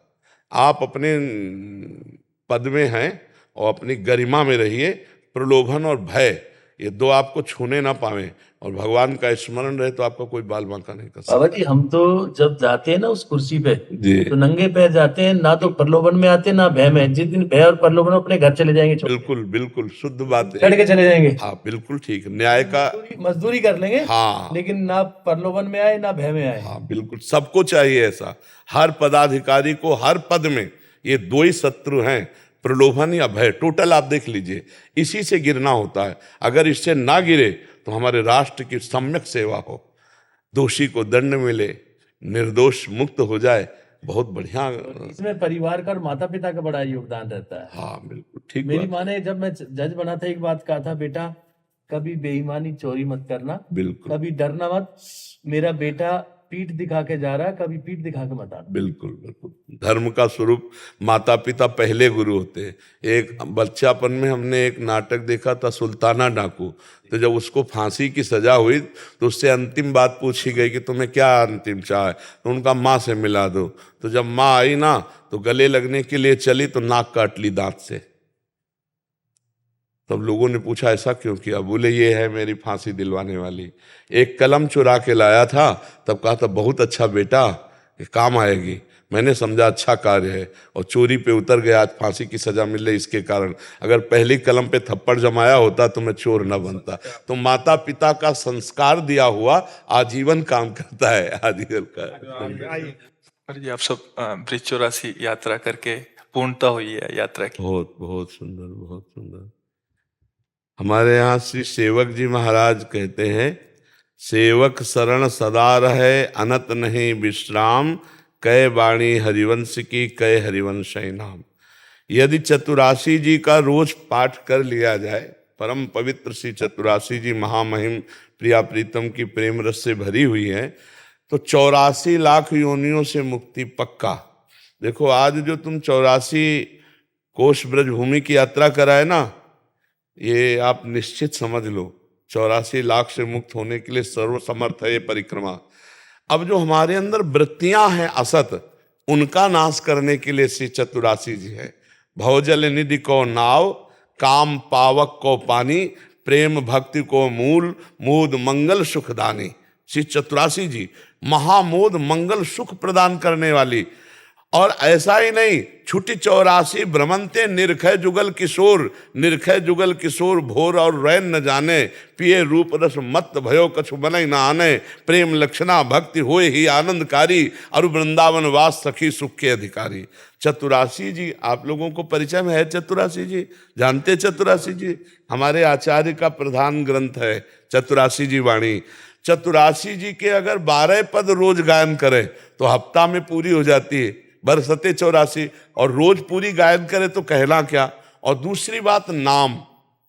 आप अपने पद में हैं और अपनी गरिमा में रहिए। प्रलोभन और भय ये दो आपको छूने ना पावे, और भगवान का स्मरण रहे तो आपका कोई बाल बांका नहीं कर सकता। बाबा जी, हम तो जब जाते हैं ना उस कुर्सी पे, जी। तो नंगे पैर जाते हैं, ना तो प्रलोभन में आते ना भय में। जिस दिन भय और प्रलोभन, अपने घर चले जाएंगे, बिल्कुल बिल्कुल शुद्ध बात चढ़ है। के चले जाएंगे। हाँ बिल्कुल ठीक, न्याय का। मजदूरी कर लेंगे, हाँ लेकिन ना प्रलोभन में आए ना भय में आए। हाँ बिल्कुल, सबको चाहिए ऐसा। हर पदाधिकारी को हर पद में ये दो ही शत्रु हैं, प्रलोभन या भय। टोटल आप देख लीजिए, इसी से गिरना होता है। अगर इससे ना गिरे तो हमारे राष्ट्र की सम्यक सेवा हो, दोषी को दंड मिले, निर्दोष मुक्त हो जाए, बहुत बढ़िया। इसमें परिवार का और माता पिता का बड़ा योगदान रहता है। हाँ बिल्कुल ठीक मेरी बात। माँ ने, जब मैं जज बना था, एक बात कहा था, बेटा कभी बेईमानी चोरी मत करना, बिल्कुल कभी डरना मत। मेरा बेटा पीठ दिखा के जा रहा है, कभी पीठ दिखा के मत आना। बिल्कुल बिल्कुल, धर्म का स्वरूप माता पिता पहले गुरु होते हैं। एक बच्चापन में हमने एक नाटक देखा था, सुल्ताना डाकू। तो जब उसको फांसी की सजा हुई तो उससे अंतिम बात पूछी गई कि तुम्हें क्या अंतिम चाह है, तो उनका माँ से मिला दो। तो जब माँ आई ना, तो गले लगने के लिए चली तो नाक काट ली दांत से। तब लोगों ने पूछा ऐसा क्यों किया? बोले ये है मेरी फांसी दिलवाने वाली। एक कलम चुरा के लाया था, तब कहा था बहुत अच्छा बेटा, ये काम आएगी। मैंने समझा अच्छा कार्य है, और चोरी पे उतर गया, आज फांसी की सजा मिल रही इसके कारण। अगर पहली कलम पे थप्पड़ जमाया होता तो मैं चोर न बनता। तो माता पिता का संस्कार दिया हुआ आजीवन काम करता है, आजीवन का। पर जी, आप सब ब्रिज 84 यात्रा करके पूर्णता हुई है यात्रा की। बहुत बहुत सुंदर, बहुत सुंदर। हमारे यहाँ श्री सेवक जी महाराज कहते हैं, सेवक शरण सदा रहे, अनत नहीं विश्राम, कै वाणी हरिवंश की, कै हरिवंश नाम। यदि चतुरासी जी का रोज पाठ कर लिया जाए, परम पवित्र श्री चतुरासी जी महामहिम प्रिया प्रीतम की प्रेम रस से भरी हुई है, तो 84 लाख योनियों से मुक्ति पक्का। देखो आज जो तुम 84 कोष ब्रजभूमि की यात्रा कराए ना, ये आप निश्चित समझ लो 84 लाख से मुक्त होने के लिए सर्वसमर्थ है ये परिक्रमा। अब जो हमारे अंदर वृत्तियां हैं असत, उनका नाश करने के लिए श्री चतुरासी जी है। भवजल निधि को नाव, काम पावक को पानी, प्रेम भक्ति को मूल, मोद मंगल सुखदानी। श्री चतुरासी जी महामोद मंगल सुख प्रदान करने वाली। और ऐसा ही नहीं, छुटी 84 भ्रमंते निरखय जुगल किशोर, निरखय जुगल किशोर भोर और रैन न जाने, पिए रूप रस मत भयो कछु बनई न आने, प्रेम लक्षणा भक्ति होए ही आनंदकारी, और वृंदावन वास सखी सुख के अधिकारी। चतुरासी जी, आप लोगों को परिचय में है चतुरासी जी? जानते चतुरासी जी? हमारे आचार्य का प्रधान ग्रंथ है चतुरासी जी वाणी। चतुरासी जी के अगर 12 पद रोज गायन करें तो हफ्ता में पूरी हो जाती है, बरसते 84, और रोज पूरी गायन करे तो कहना क्या। और दूसरी बात, नाम,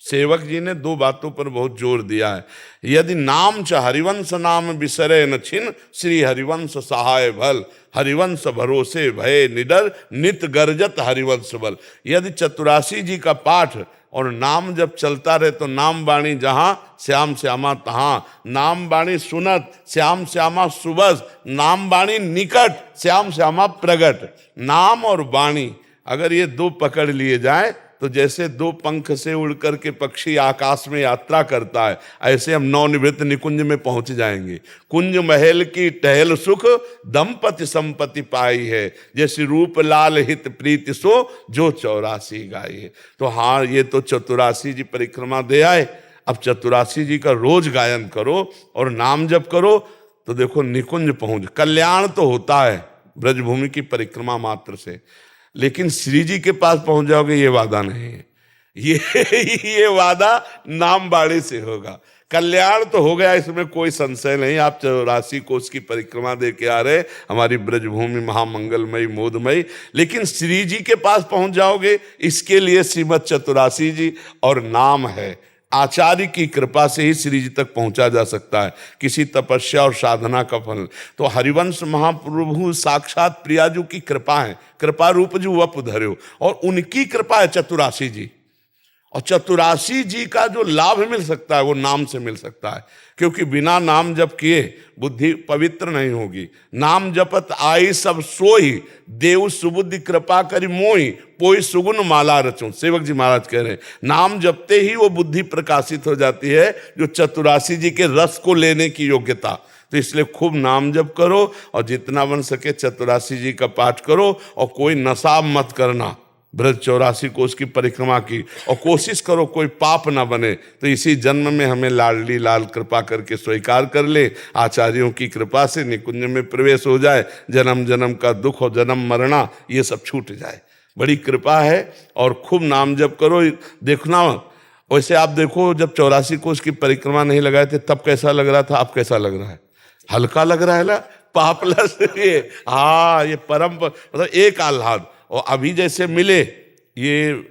सेवक जी ने 2 बातों पर बहुत जोर दिया है। यदि नाम च हरिवंश नाम बिसरे न छिन, श्री हरिवंश सहाय भल, हरिवंश भरोसे भय निडर, नित गर्जत हरिवंश बल। यदि चतुरासी जी का पाठ और नाम जब चलता रहे तो नाम बाणी जहां श्याम श्यामा तहां, नाम बाणी सुनत श्याम श्यामा सुबस, नाम बाणी निकट श्याम श्यामा प्रगट। नाम और बाणी अगर ये 2 पकड़ लिए जाए तो जैसे 2 पंख से उड़ करके पक्षी आकाश में यात्रा करता है, ऐसे हम नवनिवृत्त निकुंज में पहुंच जाएंगे। कुंज महल की टहल सुख, दंपति संपत्ति पाई है, जैसे रूप लाल हित प्रीति सो, जो 84 गाई है। तो हाँ, ये तो चतुरासी जी परिक्रमा दे आए। अब चतुरासी जी का रोज गायन करो और नाम जप करो तो देखो निकुंज पहुंच, कल्याण तो होता है ब्रजभूमि की परिक्रमा मात्र से, लेकिन श्री जी के पास पहुंच जाओगे ये वादा नहीं है। ये वादा नाम बाणी से होगा। कल्याण तो हो गया, इसमें कोई संशय नहीं। आप 84 कोस की परिक्रमा दे के आ रहे, हमारी ब्रजभूमि महामंगलमयी मोदमयी, लेकिन श्री जी के पास पहुंच जाओगे, इसके लिए श्रीमद चतुरासी जी और नाम है। आचार्य की कृपा से ही श्री जी तक पहुंचा जा सकता है, किसी तपस्या और साधना का फल। तो हरिवंश महाप्रभु साक्षात प्रियाजू की कृपा है, कृपा रूप जो वप धर्यो, और उनकी कृपा है चतुरासी जी। और चतुरासी जी का जो लाभ मिल सकता है वो नाम से मिल सकता है, क्योंकि बिना नाम जप किए बुद्धि पवित्र नहीं होगी। नाम जपत आई सब सोई, देव सुबुद्धि कृपा करी मोई, पोई सुगुन माला रचो। सेवक जी महाराज कह रहे हैं, नाम जपते ही वो बुद्धि प्रकाशित हो जाती है, जो चतुरासी जी के रस को लेने की योग्यता। तो इसलिए खूब नाम जप करो और जितना बन सके चतुरासी जी का पाठ करो, और कोई नशा मत करना ब्रज 84 कोस की परिक्रमा की, और कोशिश करो कोई पाप ना बने। तो इसी जन्म में हमें लाडली लाल कृपा करके स्वीकार कर ले, आचार्यों की कृपा से निकुंज में प्रवेश हो जाए, जन्म जन्म का दुख और जन्म मरना ये सब छूट जाए। बड़ी कृपा है। और खूब नाम जप करो। देखना, वैसे आप देखो जब 84 कोस की परिक्रमा नहीं लगाए थे तब कैसा लग रहा था, अब कैसा लग रहा है? हल्का लग रहा है ना, पापलस ये, हाँ, ये परम मतलब एक आह्लाद। और अभी जैसे मिले, ये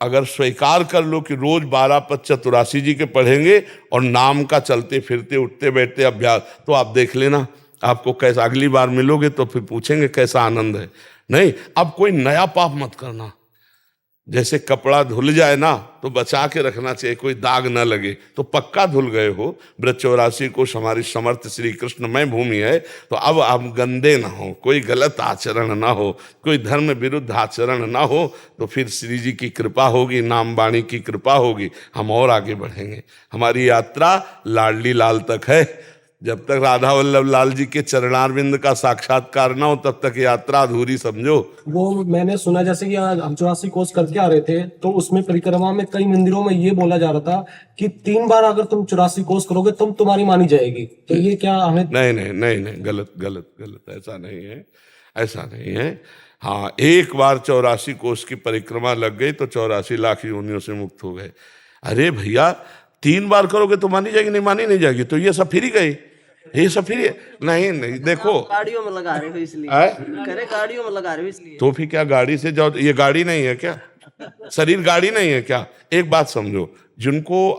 अगर स्वीकार कर लो कि रोज 12 पद चतुरासी जी के पढ़ेंगे और नाम का चलते फिरते उठते बैठते अभ्यास, तो आप देख लेना आपको कैसा, अगली बार मिलोगे तो फिर पूछेंगे कैसा आनंद है। नहीं, अब कोई नया पाप मत करना। जैसे कपड़ा धुल जाए ना तो बचा के रखना चाहिए, कोई दाग ना लगे। तो पक्का धुल गए हो, ब्रज 84 को हमारी समर्थ श्री कृष्णमय भूमि है, तो अब आप गंदे ना हो, कोई गलत आचरण ना हो, कोई धर्म विरुद्ध आचरण ना हो, तो फिर श्री जी की कृपा होगी, नाम वाणी की कृपा होगी, हम और आगे बढ़ेंगे। हमारी यात्रा लाडली लाल तक है। जब तक राधा वल्लभ लाल जी के चरणारविंद का साक्षात्कार ना हो तब तक यात्रा अधूरी समझो। वो मैंने सुना, जैसे कि हम 84 कोस करके आ रहे थे तो उसमें परिक्रमा में कई मंदिरों में ये बोला जा रहा था कि 3 बार अगर तुम 84 कोस करोगे तुम तुम्हारी मानी जाएगी। तो ये क्या हमें? नहीं नहीं नहीं नहीं, गलत गलत गलत, ऐसा नहीं है, ऐसा नहीं है। हाँ, एक बार 84 कोस की परिक्रमा लग गई तो 84 लाख योनियों से मुक्त हो गए। अरे भैया, 3 बार करोगे तो मानी जाएगी, नहीं मानी नहीं जाएगी, तो ये सब फिर ही गई, ये सब फिर नहीं नहीं। देखो गाड़ियों में लगा रहे हो इसलिए, करे गाड़ियों में लगा रहे हो इसलिए, तो फिर क्या गाड़ी से जाओ? ये गाड़ी नहीं है क्या? शरीर गाड़ी नहीं है क्या? एक बात समझो, जिनको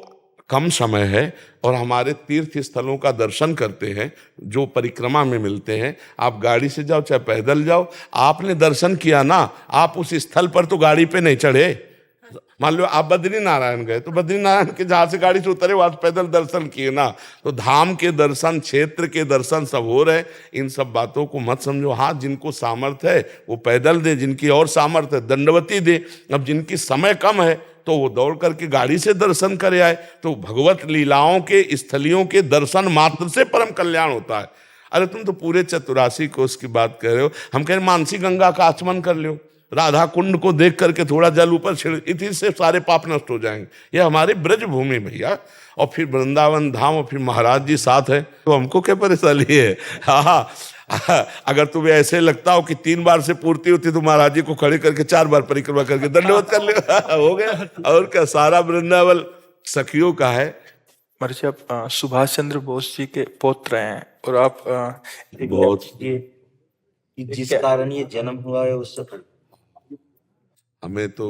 कम समय है और हमारे तीर्थ स्थलों का दर्शन करते हैं, जो परिक्रमा में मिलते हैं, आप गाड़ी से जाओ चाहे पैदल जाओ, आपने दर्शन किया ना, आप उस स्थल पर तो गाड़ी पे नहीं चढ़े। मान लो आप बद्री नारायण गए तो बद्री नारायण के जहाँ से गाड़ी से उतरे वहां पैदल दर्शन किए ना, तो धाम के दर्शन, क्षेत्र के दर्शन सब हो रहे। इन सब बातों को मत समझो। हाँ, जिनको सामर्थ्य है वो पैदल दे, जिनकी और सामर्थ्य है दंडवती दे। अब जिनकी समय कम है तो वो दौड़ करके गाड़ी से दर्शन करे आए। तो भगवत लीलाओं के स्थलियों के दर्शन मात्र से परम कल्याण होता है। अरे तुम तो पूरे 84 कोस की बात कर रहे हो, हम कह रहे मानसी गंगा का आचमन कर लो, राधा कुंड को देख करके थोड़ा जल ऊपर छिड़, इसी से सारे पाप नष्ट हो जाएंगे। ये हमारी ब्रज भूमि भैया, और फिर वृंदावन धाम, और फिर महाराज जी साथ है, तो हमको क्या परेशानी है। हाँ, अगर तुम्हें ऐसे लगता हो कि 3 बार से पूर्ति होती तो महाराज जी को खड़े करके 4 बार परिक्रमा करके दंडवत कर ले, हो गया। और क्या, सारा वृंदावन सखियों का है। महाराज जी आप सुभाष चंद्र बोस जी के पौत्र हैं, और आप बहुत जिस कारण ये जन्म हुआ है उससे हमें तो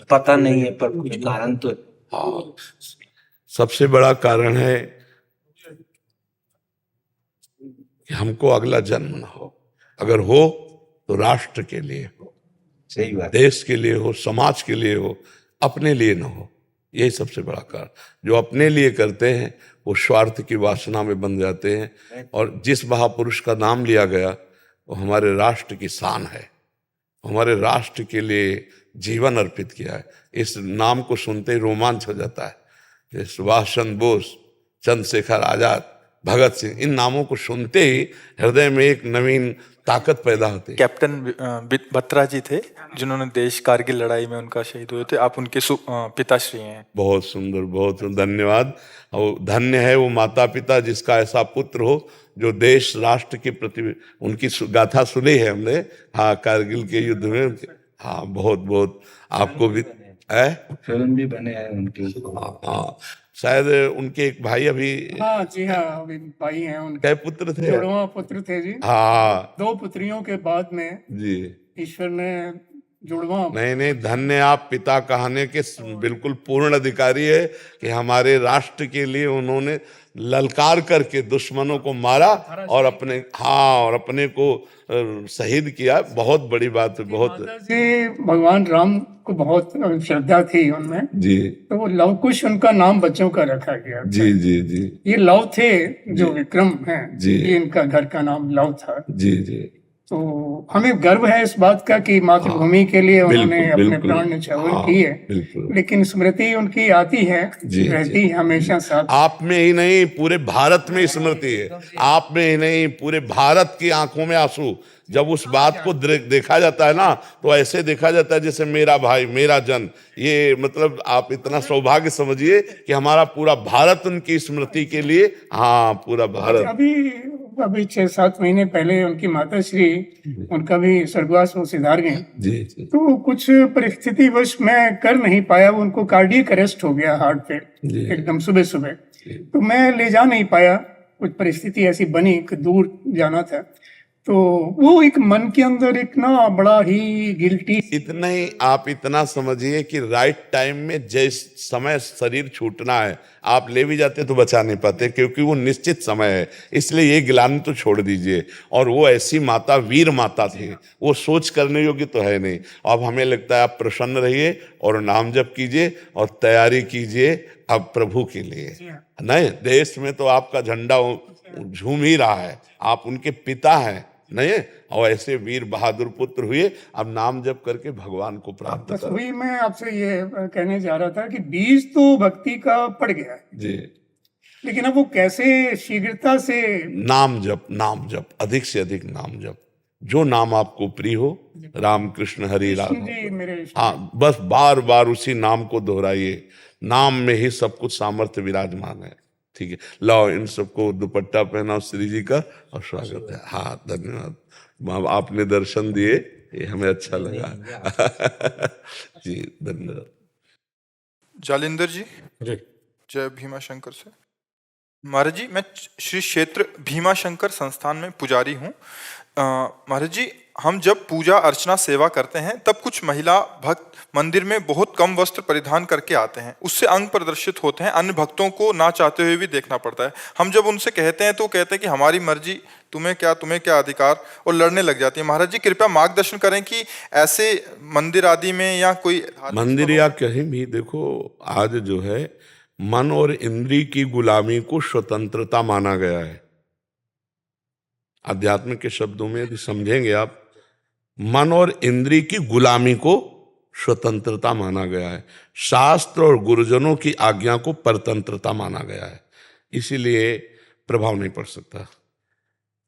पता नहीं है, पर कुछ कारण तो हाँ, सबसे बड़ा कारण है कि हमको अगला जन्म ना हो, अगर हो तो राष्ट्र के लिए हो, सही बात। देश के लिए हो, समाज के लिए हो, अपने लिए ना हो। यही सबसे बड़ा कारण। जो अपने लिए करते हैं वो स्वार्थ की वासना में बन जाते हैं, और जिस महापुरुष का नाम लिया गया वो हमारे राष्ट्र की शान है, हमारे राष्ट्र के लिए जीवन अर्पित किया है। इस नाम को सुनते ही रोमांच हो जाता है। ये सुभाष चंद्र बोस, चंद्रशेखर आजाद, भगत सिंह, इन नामों को सुनते ही हृदय में एक नवीन ताकत पैदा होती है। कैप्टन बत्रा जी थे जिन्होंने देश कारगिल लड़ाई में उनका शहीद हुए थे, आप उनके पिताश्री हैं। बहुत सुंदर, बहुत धन्यवाद। और धन्य है वो माता पिता जिसका ऐसा पुत्र हो जो देश राष्ट्र के प्रति, उनकी गाथा सुनी है हमने, हाँ, कारगिल के युद्ध में। हाँ, बहुत बहुत आपको भी फिल्म भी बने हैं उनकी। हाँ, शायद उनके एक भाई अभी, हाँ जी, हाँ, अभी भाई हैं उनके, कै पुत्र थे? जुड़वा पुत्र थे जी। हाँ 2 पुत्रियों के बाद में जी, ईश्वर ने जुड़वा। नहीं नहीं, धन्य आप पिता कहने के बिल्कुल पूर्ण अधिकारी है कि हमारे राष्ट्र के लिए उन्होंने ललकार करके दुश्मनों को मारा और अपने, हाँ, और अपने को शहीद किया। बहुत बड़ी बात है। बहुत जी, भगवान राम को बहुत श्रद्धा थी उनमें जी, तो वो लव कुश उनका नाम बच्चों का रखा गया। जी जी जी, ये लव थे जो विक्रम हैं जी, ये इनका घर का नाम लव था। जी जी, तो हमें गर्व है इस बात का कि मातृभूमि के लिए उन्होंने बिल्कुल, अपने बिल्कुल। प्राण न्यौछावर हाँ, की है। बिल्कुल। लेकिन स्मृति उनकी आती है, जी, रहती है हमेशा साथ। आप में ही नहीं पूरे भारत में स्मृति है, आप में ही नहीं पूरे भारत की आंखों में आंसू। जब उस बात को देखा जाता है ना, तो ऐसे देखा जाता है जैसे मेरा भाई, मेरा जन। ये मतलब आप इतना सौभाग्य समझिए कि हमारा पूरा भारत उनकी स्मृति के लिए, हाँ, पूरा भारत। अभी 6-7 महीने पहले उनकी माता श्री, उनका भी स्वर्गवास वो सिधार गए। जी जी, तो कुछ परिस्थिति वश मैं कर नहीं पाया, वो उनको कार्डियक अरेस्ट हो गया हार्ट पे एकदम सुबह सुबह, तो मैं ले जा नहीं पाया। कुछ परिस्थिति ऐसी बनी कि दूर जाना था, तो वो एक मन के अंदर एक ना बड़ा ही गिल्टी। इतना ही आप इतना समझिए कि राइट टाइम में जिस समय शरीर छूटना है आप ले भी जाते तो बचा नहीं पाते, क्योंकि वो निश्चित समय है। इसलिए ये गिलानी तो छोड़ दीजिए। और वो ऐसी माता, वीर माता थी, वो सोच करने योग्य तो है नहीं। अब हमें लगता है आप प्रसन्न रहिए और नाम जप कीजिए और तैयारी कीजिए अब प्रभु के लिए। नहीं, देश में तो आपका झंडा झूम ही रहा है, आप उनके पिता हैं, नहीं, और ऐसे वीर बहादुर पुत्र हुए। अब नाम जप करके भगवान को प्राप्त बस करो। वही मैं आपसे ये कहने जा रहा था कि बीज तो भक्ति का पड़ गया है जी, लेकिन अब वो कैसे शीघ्रता से। नाम जप, नाम जप, अधिक से अधिक नाम जप। जो नाम आपको प्रिय हो, राम कृष्ण हरि राम, जी मेरे, हाँ, बस बार बार उसी नाम को दोहराइए। नाम में ही सब कुछ सामर्थ्य विराजमान है। ठीक है, लाओ इन सबको दुपट्टा पहनाओ श्री जी का और स्वागत है। हाँ, धन्यवाद, आपने दर्शन दिए, ये हमें अच्छा लगा। जी, धन्यवाद। जालिंदर जी, जय भीमा शंकर से। महाराज जी, मैं श्री क्षेत्र भीमा शंकर संस्थान में पुजारी हूँ। महाराज जी, हम जब पूजा अर्चना सेवा करते हैं तब कुछ महिला भक्त मंदिर में बहुत कम वस्त्र परिधान करके आते हैं, उससे अंग प्रदर्शित होते हैं, अन्य भक्तों को ना चाहते हुए भी देखना पड़ता है। हम जब उनसे कहते हैं तो कहते हैं कि हमारी मर्जी, तुम्हें क्या अधिकार, और लड़ने लग जाती है। महाराज जी, कृपया मार्गदर्शन करें कि ऐसे मंदिर आदि में या कोई मंदिर या कहीं भी देखो, आज जो है मन और इंद्री की गुलामी को स्वतंत्रता माना गया है। अध्यात्म के शब्दों में यदि समझेंगे आप, मन और इंद्री की गुलामी को स्वतंत्रता माना गया है। शास्त्र और गुरुजनों की आज्ञा को परतंत्रता माना गया है। इसीलिए प्रभाव नहीं पड़ सकता।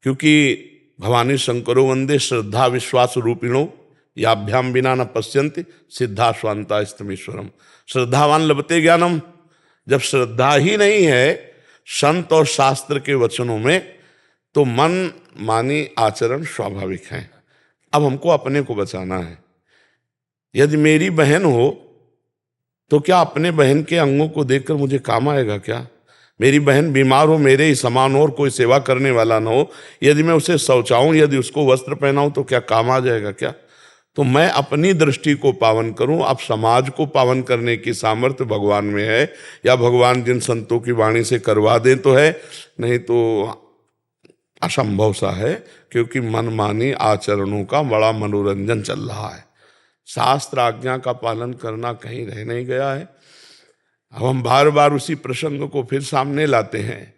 क्योंकि भवानी शंकरो वंदे श्रद्धा विश्वास रूपिणो याभ्याम बिना न पश्यन्ति सिद्धा स्वांता स्तमीश्वरम। श्रद्धावान लभते ज्ञानम। जब श्रद्धा ही नहीं है संत और शास्त्र के वचनों में, तो मन मानी आचरण स्वाभाविक है। अब हमको अपने को बचाना है। यदि मेरी बहन हो तो क्या अपने बहन के अंगों को देखकर मुझे काम आएगा क्या? मेरी बहन बीमार हो, मेरे ही समान हो और कोई सेवा करने वाला ना हो, यदि मैं उसे शौचाऊं, यदि उसको वस्त्र पहनाऊं तो क्या काम आ जाएगा क्या? तो मैं अपनी दृष्टि को पावन करूं। अब समाज को पावन करने की सामर्थ्य भगवान में है, या भगवान जिन संतों की वाणी से करवा दें तो है, नहीं तो असंभव सा है, क्योंकि मनमानी आचरणों का बड़ा मनोरंजन चल रहा है। शास्त्र आज्ञा का पालन करना कहीं रह नहीं गया है। अब हम बार बार उसी प्रसंग को फिर सामने लाते हैं।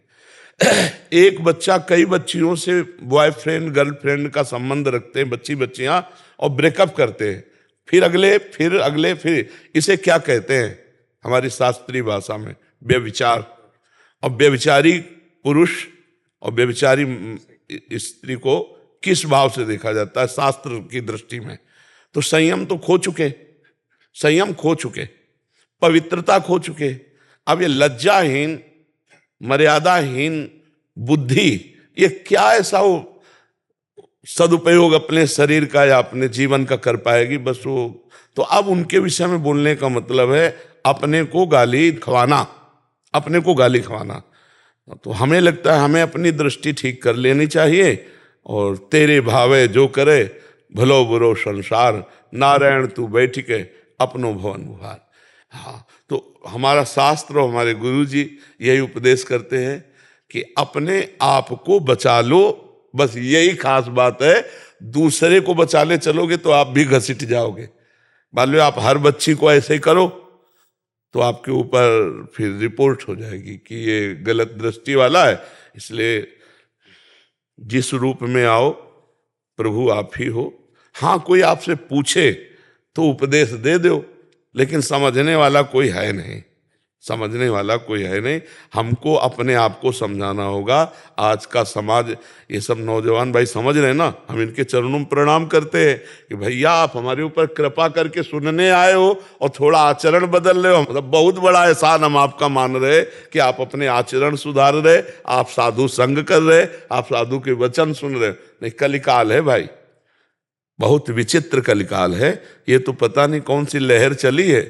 एक बच्चा कई बच्चियों से बॉयफ्रेंड गर्लफ्रेंड का संबंध रखते हैं, बच्चियां, और ब्रेकअप करते हैं। फिर अगले, फिर इसे क्या कहते हैं हमारी शास्त्रीय भाषा में? व्यभिचार। और व्यभिचारी पुरुष और व्यभिचारी स्त्री को किस भाव से देखा जाता है शास्त्र की दृष्टि में? तो संयम तो खो चुके, पवित्रता खो चुके। अब ये लज्जाहीन, मर्यादाहीन बुद्धि, ये क्या ऐसा वो सदुपयोग अपने शरीर का या अपने जीवन का कर पाएगी? बस वो तो अब उनके विषय में बोलने का मतलब है अपने को गाली खवाना। तो हमें लगता है हमें अपनी दृष्टि ठीक कर लेनी चाहिए, और तेरे भावे जो करे भलो बुरो संसार, नारायण तू बैठ के अपनो भवन उभार। हाँ, तो हमारा शास्त्र और हमारे गुरु जी यही उपदेश करते हैं कि अपने आप को बचा लो। बस यही खास बात है। दूसरे को बचाने चलोगे तो आप भी घसीट जाओगे। मान लो आप हर बच्ची को ऐसे ही करो तो आपके ऊपर फिर रिपोर्ट हो जाएगी कि ये गलत दृष्टि वाला है। इसलिए जिस रूप में आओ प्रभु आप ही हो। हाँ, कोई आपसे पूछे तो उपदेश दे दो, लेकिन समझने वाला कोई है नहीं। हमको अपने आप को समझाना होगा। आज का समाज, ये सब नौजवान भाई समझ रहे हैं ना, हम इनके चरणों में प्रणाम करते हैं कि भैया आप हमारे ऊपर कृपा करके सुनने आए हो और थोड़ा आचरण बदल रहे हो। मतलब बहुत बड़ा एहसान हम आपका मान रहे कि आप अपने आचरण सुधार रहे, आप साधु संग कर रहे, आप साधु के वचन सुन रहे। नहीं, कलिकाल है भाई, बहुत विचित्र कलिकाल है। ये तो पता नहीं कौन सी लहर चली है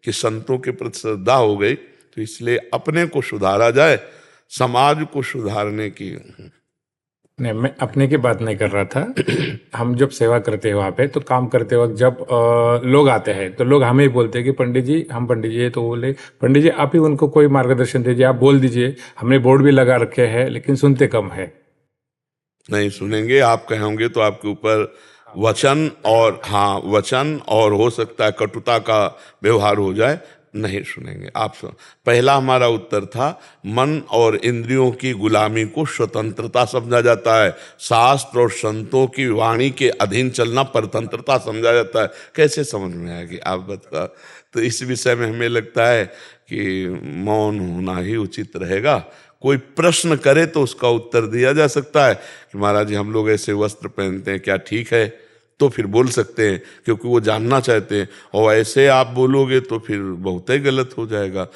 कि संतों के प्रति श्रद्धा हो गई। तो इसलिए अपने को सुधारा जाए, समाज को सुधारने की। नहीं, मैं अपने की बात नहीं कर रहा था। हम जब सेवा करते हैं वहाँ पे, तो काम करते वक्त जब लोग आते हैं तो लोग हमें ही बोलते हैं कि पंडित जी, हम पंडित जी है, तो बोले पंडित जी आप ही उनको कोई मार्गदर्शन दीजिए, आप बोल दीजिए। हमने बोर्ड भी लगा रखे हैं लेकिन सुनते कम है। नहीं सुनेंगे, आप कहोगे तो आपके ऊपर वचन और हो सकता है कटुता का व्यवहार हो जाए। नहीं सुनेंगे आप। पहला हमारा उत्तर था, मन और इंद्रियों की गुलामी को स्वतंत्रता समझा जाता है। शास्त्र और संतों की वाणी के अधीन चलना परतंत्रता समझा जाता है। कैसे समझ में आएगी आप बता? तो इस विषय में हमें लगता है कि मौन होना ही उचित रहेगा। कोई प्रश्न करे तो उसका उत्तर दिया जा सकता है कि महाराज जी हम लोग ऐसे वस्त्र पहनते हैं, क्या ठीक है? तो फिर बोल सकते हैं, क्योंकि वो जानना चाहते हैं। और ऐसे आप बोलोगे तो फिर बहुत ही गलत हो जाएगा।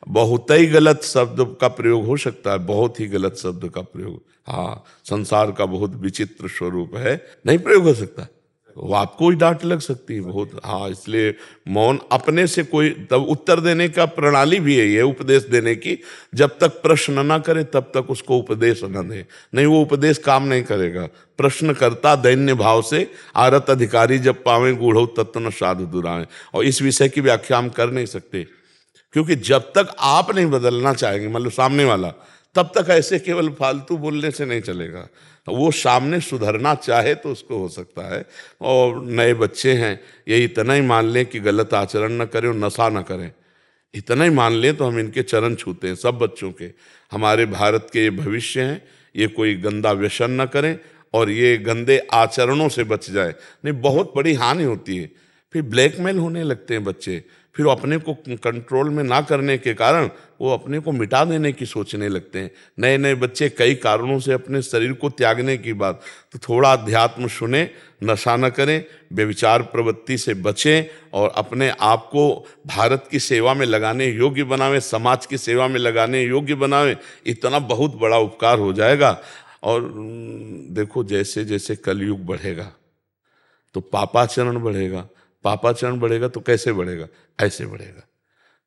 बहुत ही गलत शब्द का प्रयोग हो सकता है, बहुत ही गलत शब्द का प्रयोग। हाँ, संसार का बहुत विचित्र स्वरूप है, नहीं प्रयोग हो सकता। वो आपको ही डांट लग सकती है बहुत। हाँ, इसलिए मौन अपने से कोई तब उत्तर देने का प्रणाली भी है ये, उपदेश देने की। जब तक प्रश्न ना करे तब तक उसको उपदेश न दे, नहीं वो उपदेश काम नहीं करेगा। प्रश्न करता दैन्य भाव से, आरत अधिकारी जब पावे गूढ़ो तत्व न साधु दुराए। और इस विषय की व्याख्या हम कर नहीं सकते, क्योंकि जब तक आप नहीं बदलना चाहेंगे, मतलब सामने वाला, तब तक ऐसे केवल फालतू बोलने से नहीं चलेगा। वो सामने सुधरना चाहे तो उसको हो सकता है। और नए बच्चे हैं, ये इतना ही मान लें कि गलत आचरण न करें और नशा न करें, इतना ही मान लें तो हम इनके चरण छूते हैं सब बच्चों के। हमारे भारत के ये भविष्य हैं, ये कोई गंदा व्यसन न करें और ये गंदे आचरणों से बच जाए। नहीं, बहुत बड़ी हानि होती है। फिर ब्लैकमेल होने लगते हैं बच्चे, फिर अपने को कंट्रोल में ना करने के कारण वो अपने को मिटा देने की सोचने लगते हैं। नए नए बच्चे कई कारणों से अपने शरीर को त्यागने की बात, तो थोड़ा अध्यात्म सुने, नशा न करें, व्यभिचार प्रवृत्ति से बचें और अपने आप को भारत की सेवा में लगाने योग्य बनावें, समाज की सेवा में लगाने योग्य बनावें। इतना बहुत बड़ा उपकार हो जाएगा। और देखो, जैसे जैसे कलयुग बढ़ेगा तो पापाचरण बढ़ेगा, पापाचरण बढ़ेगा तो कैसे बढ़ेगा? ऐसे बढ़ेगा।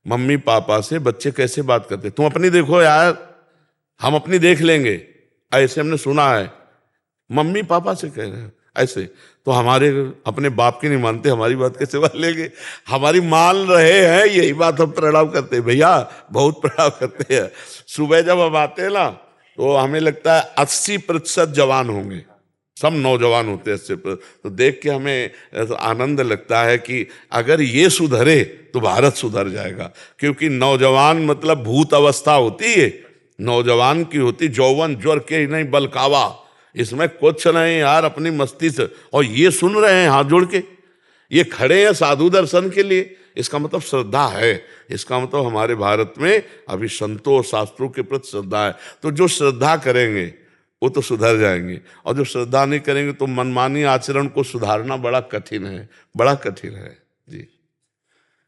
मम्मी पापा से बच्चे कैसे बात करते, तुम अपनी देखो यार, हम अपनी देख लेंगे, ऐसे हमने सुना है। मम्मी पापा से कह रहे हैं ऐसे, तो हमारे अपने बाप की नहीं मानते, हमारी बात कैसे मान लेंगे? हमारी मान रहे हैं, यही बात हम प्रणाम करते हैं भैया, बहुत प्रणाम करते हैं। सुबह जब हम आते हैं ना तो हमें लगता है 80% जवान होंगे, सब नौजवान होते हैं 80%। तो देख के हमें आनंद लगता है कि अगर ये सुधरे तो भारत सुधर जाएगा। क्योंकि नौजवान मतलब भूत अवस्था होती है, नौजवान की होती यौवन ज्वर के नहीं बलकावा, इसमें कुछ नहीं यार, अपनी मस्ती से। और ये सुन रहे हैं हाथ जोड़ के, ये खड़े हैं साधु दर्शन के लिए, इसका मतलब श्रद्धा है। इसका मतलब हमारे भारत में अभी संतों और शास्त्रों के प्रति श्रद्धा है। तो जो श्रद्धा करेंगे वो तो सुधर जाएंगे, और जो श्रद्धा नहीं करेंगे तो मनमानी आचरण को सुधारना बड़ा कठिन है, बड़ा कठिन है जी।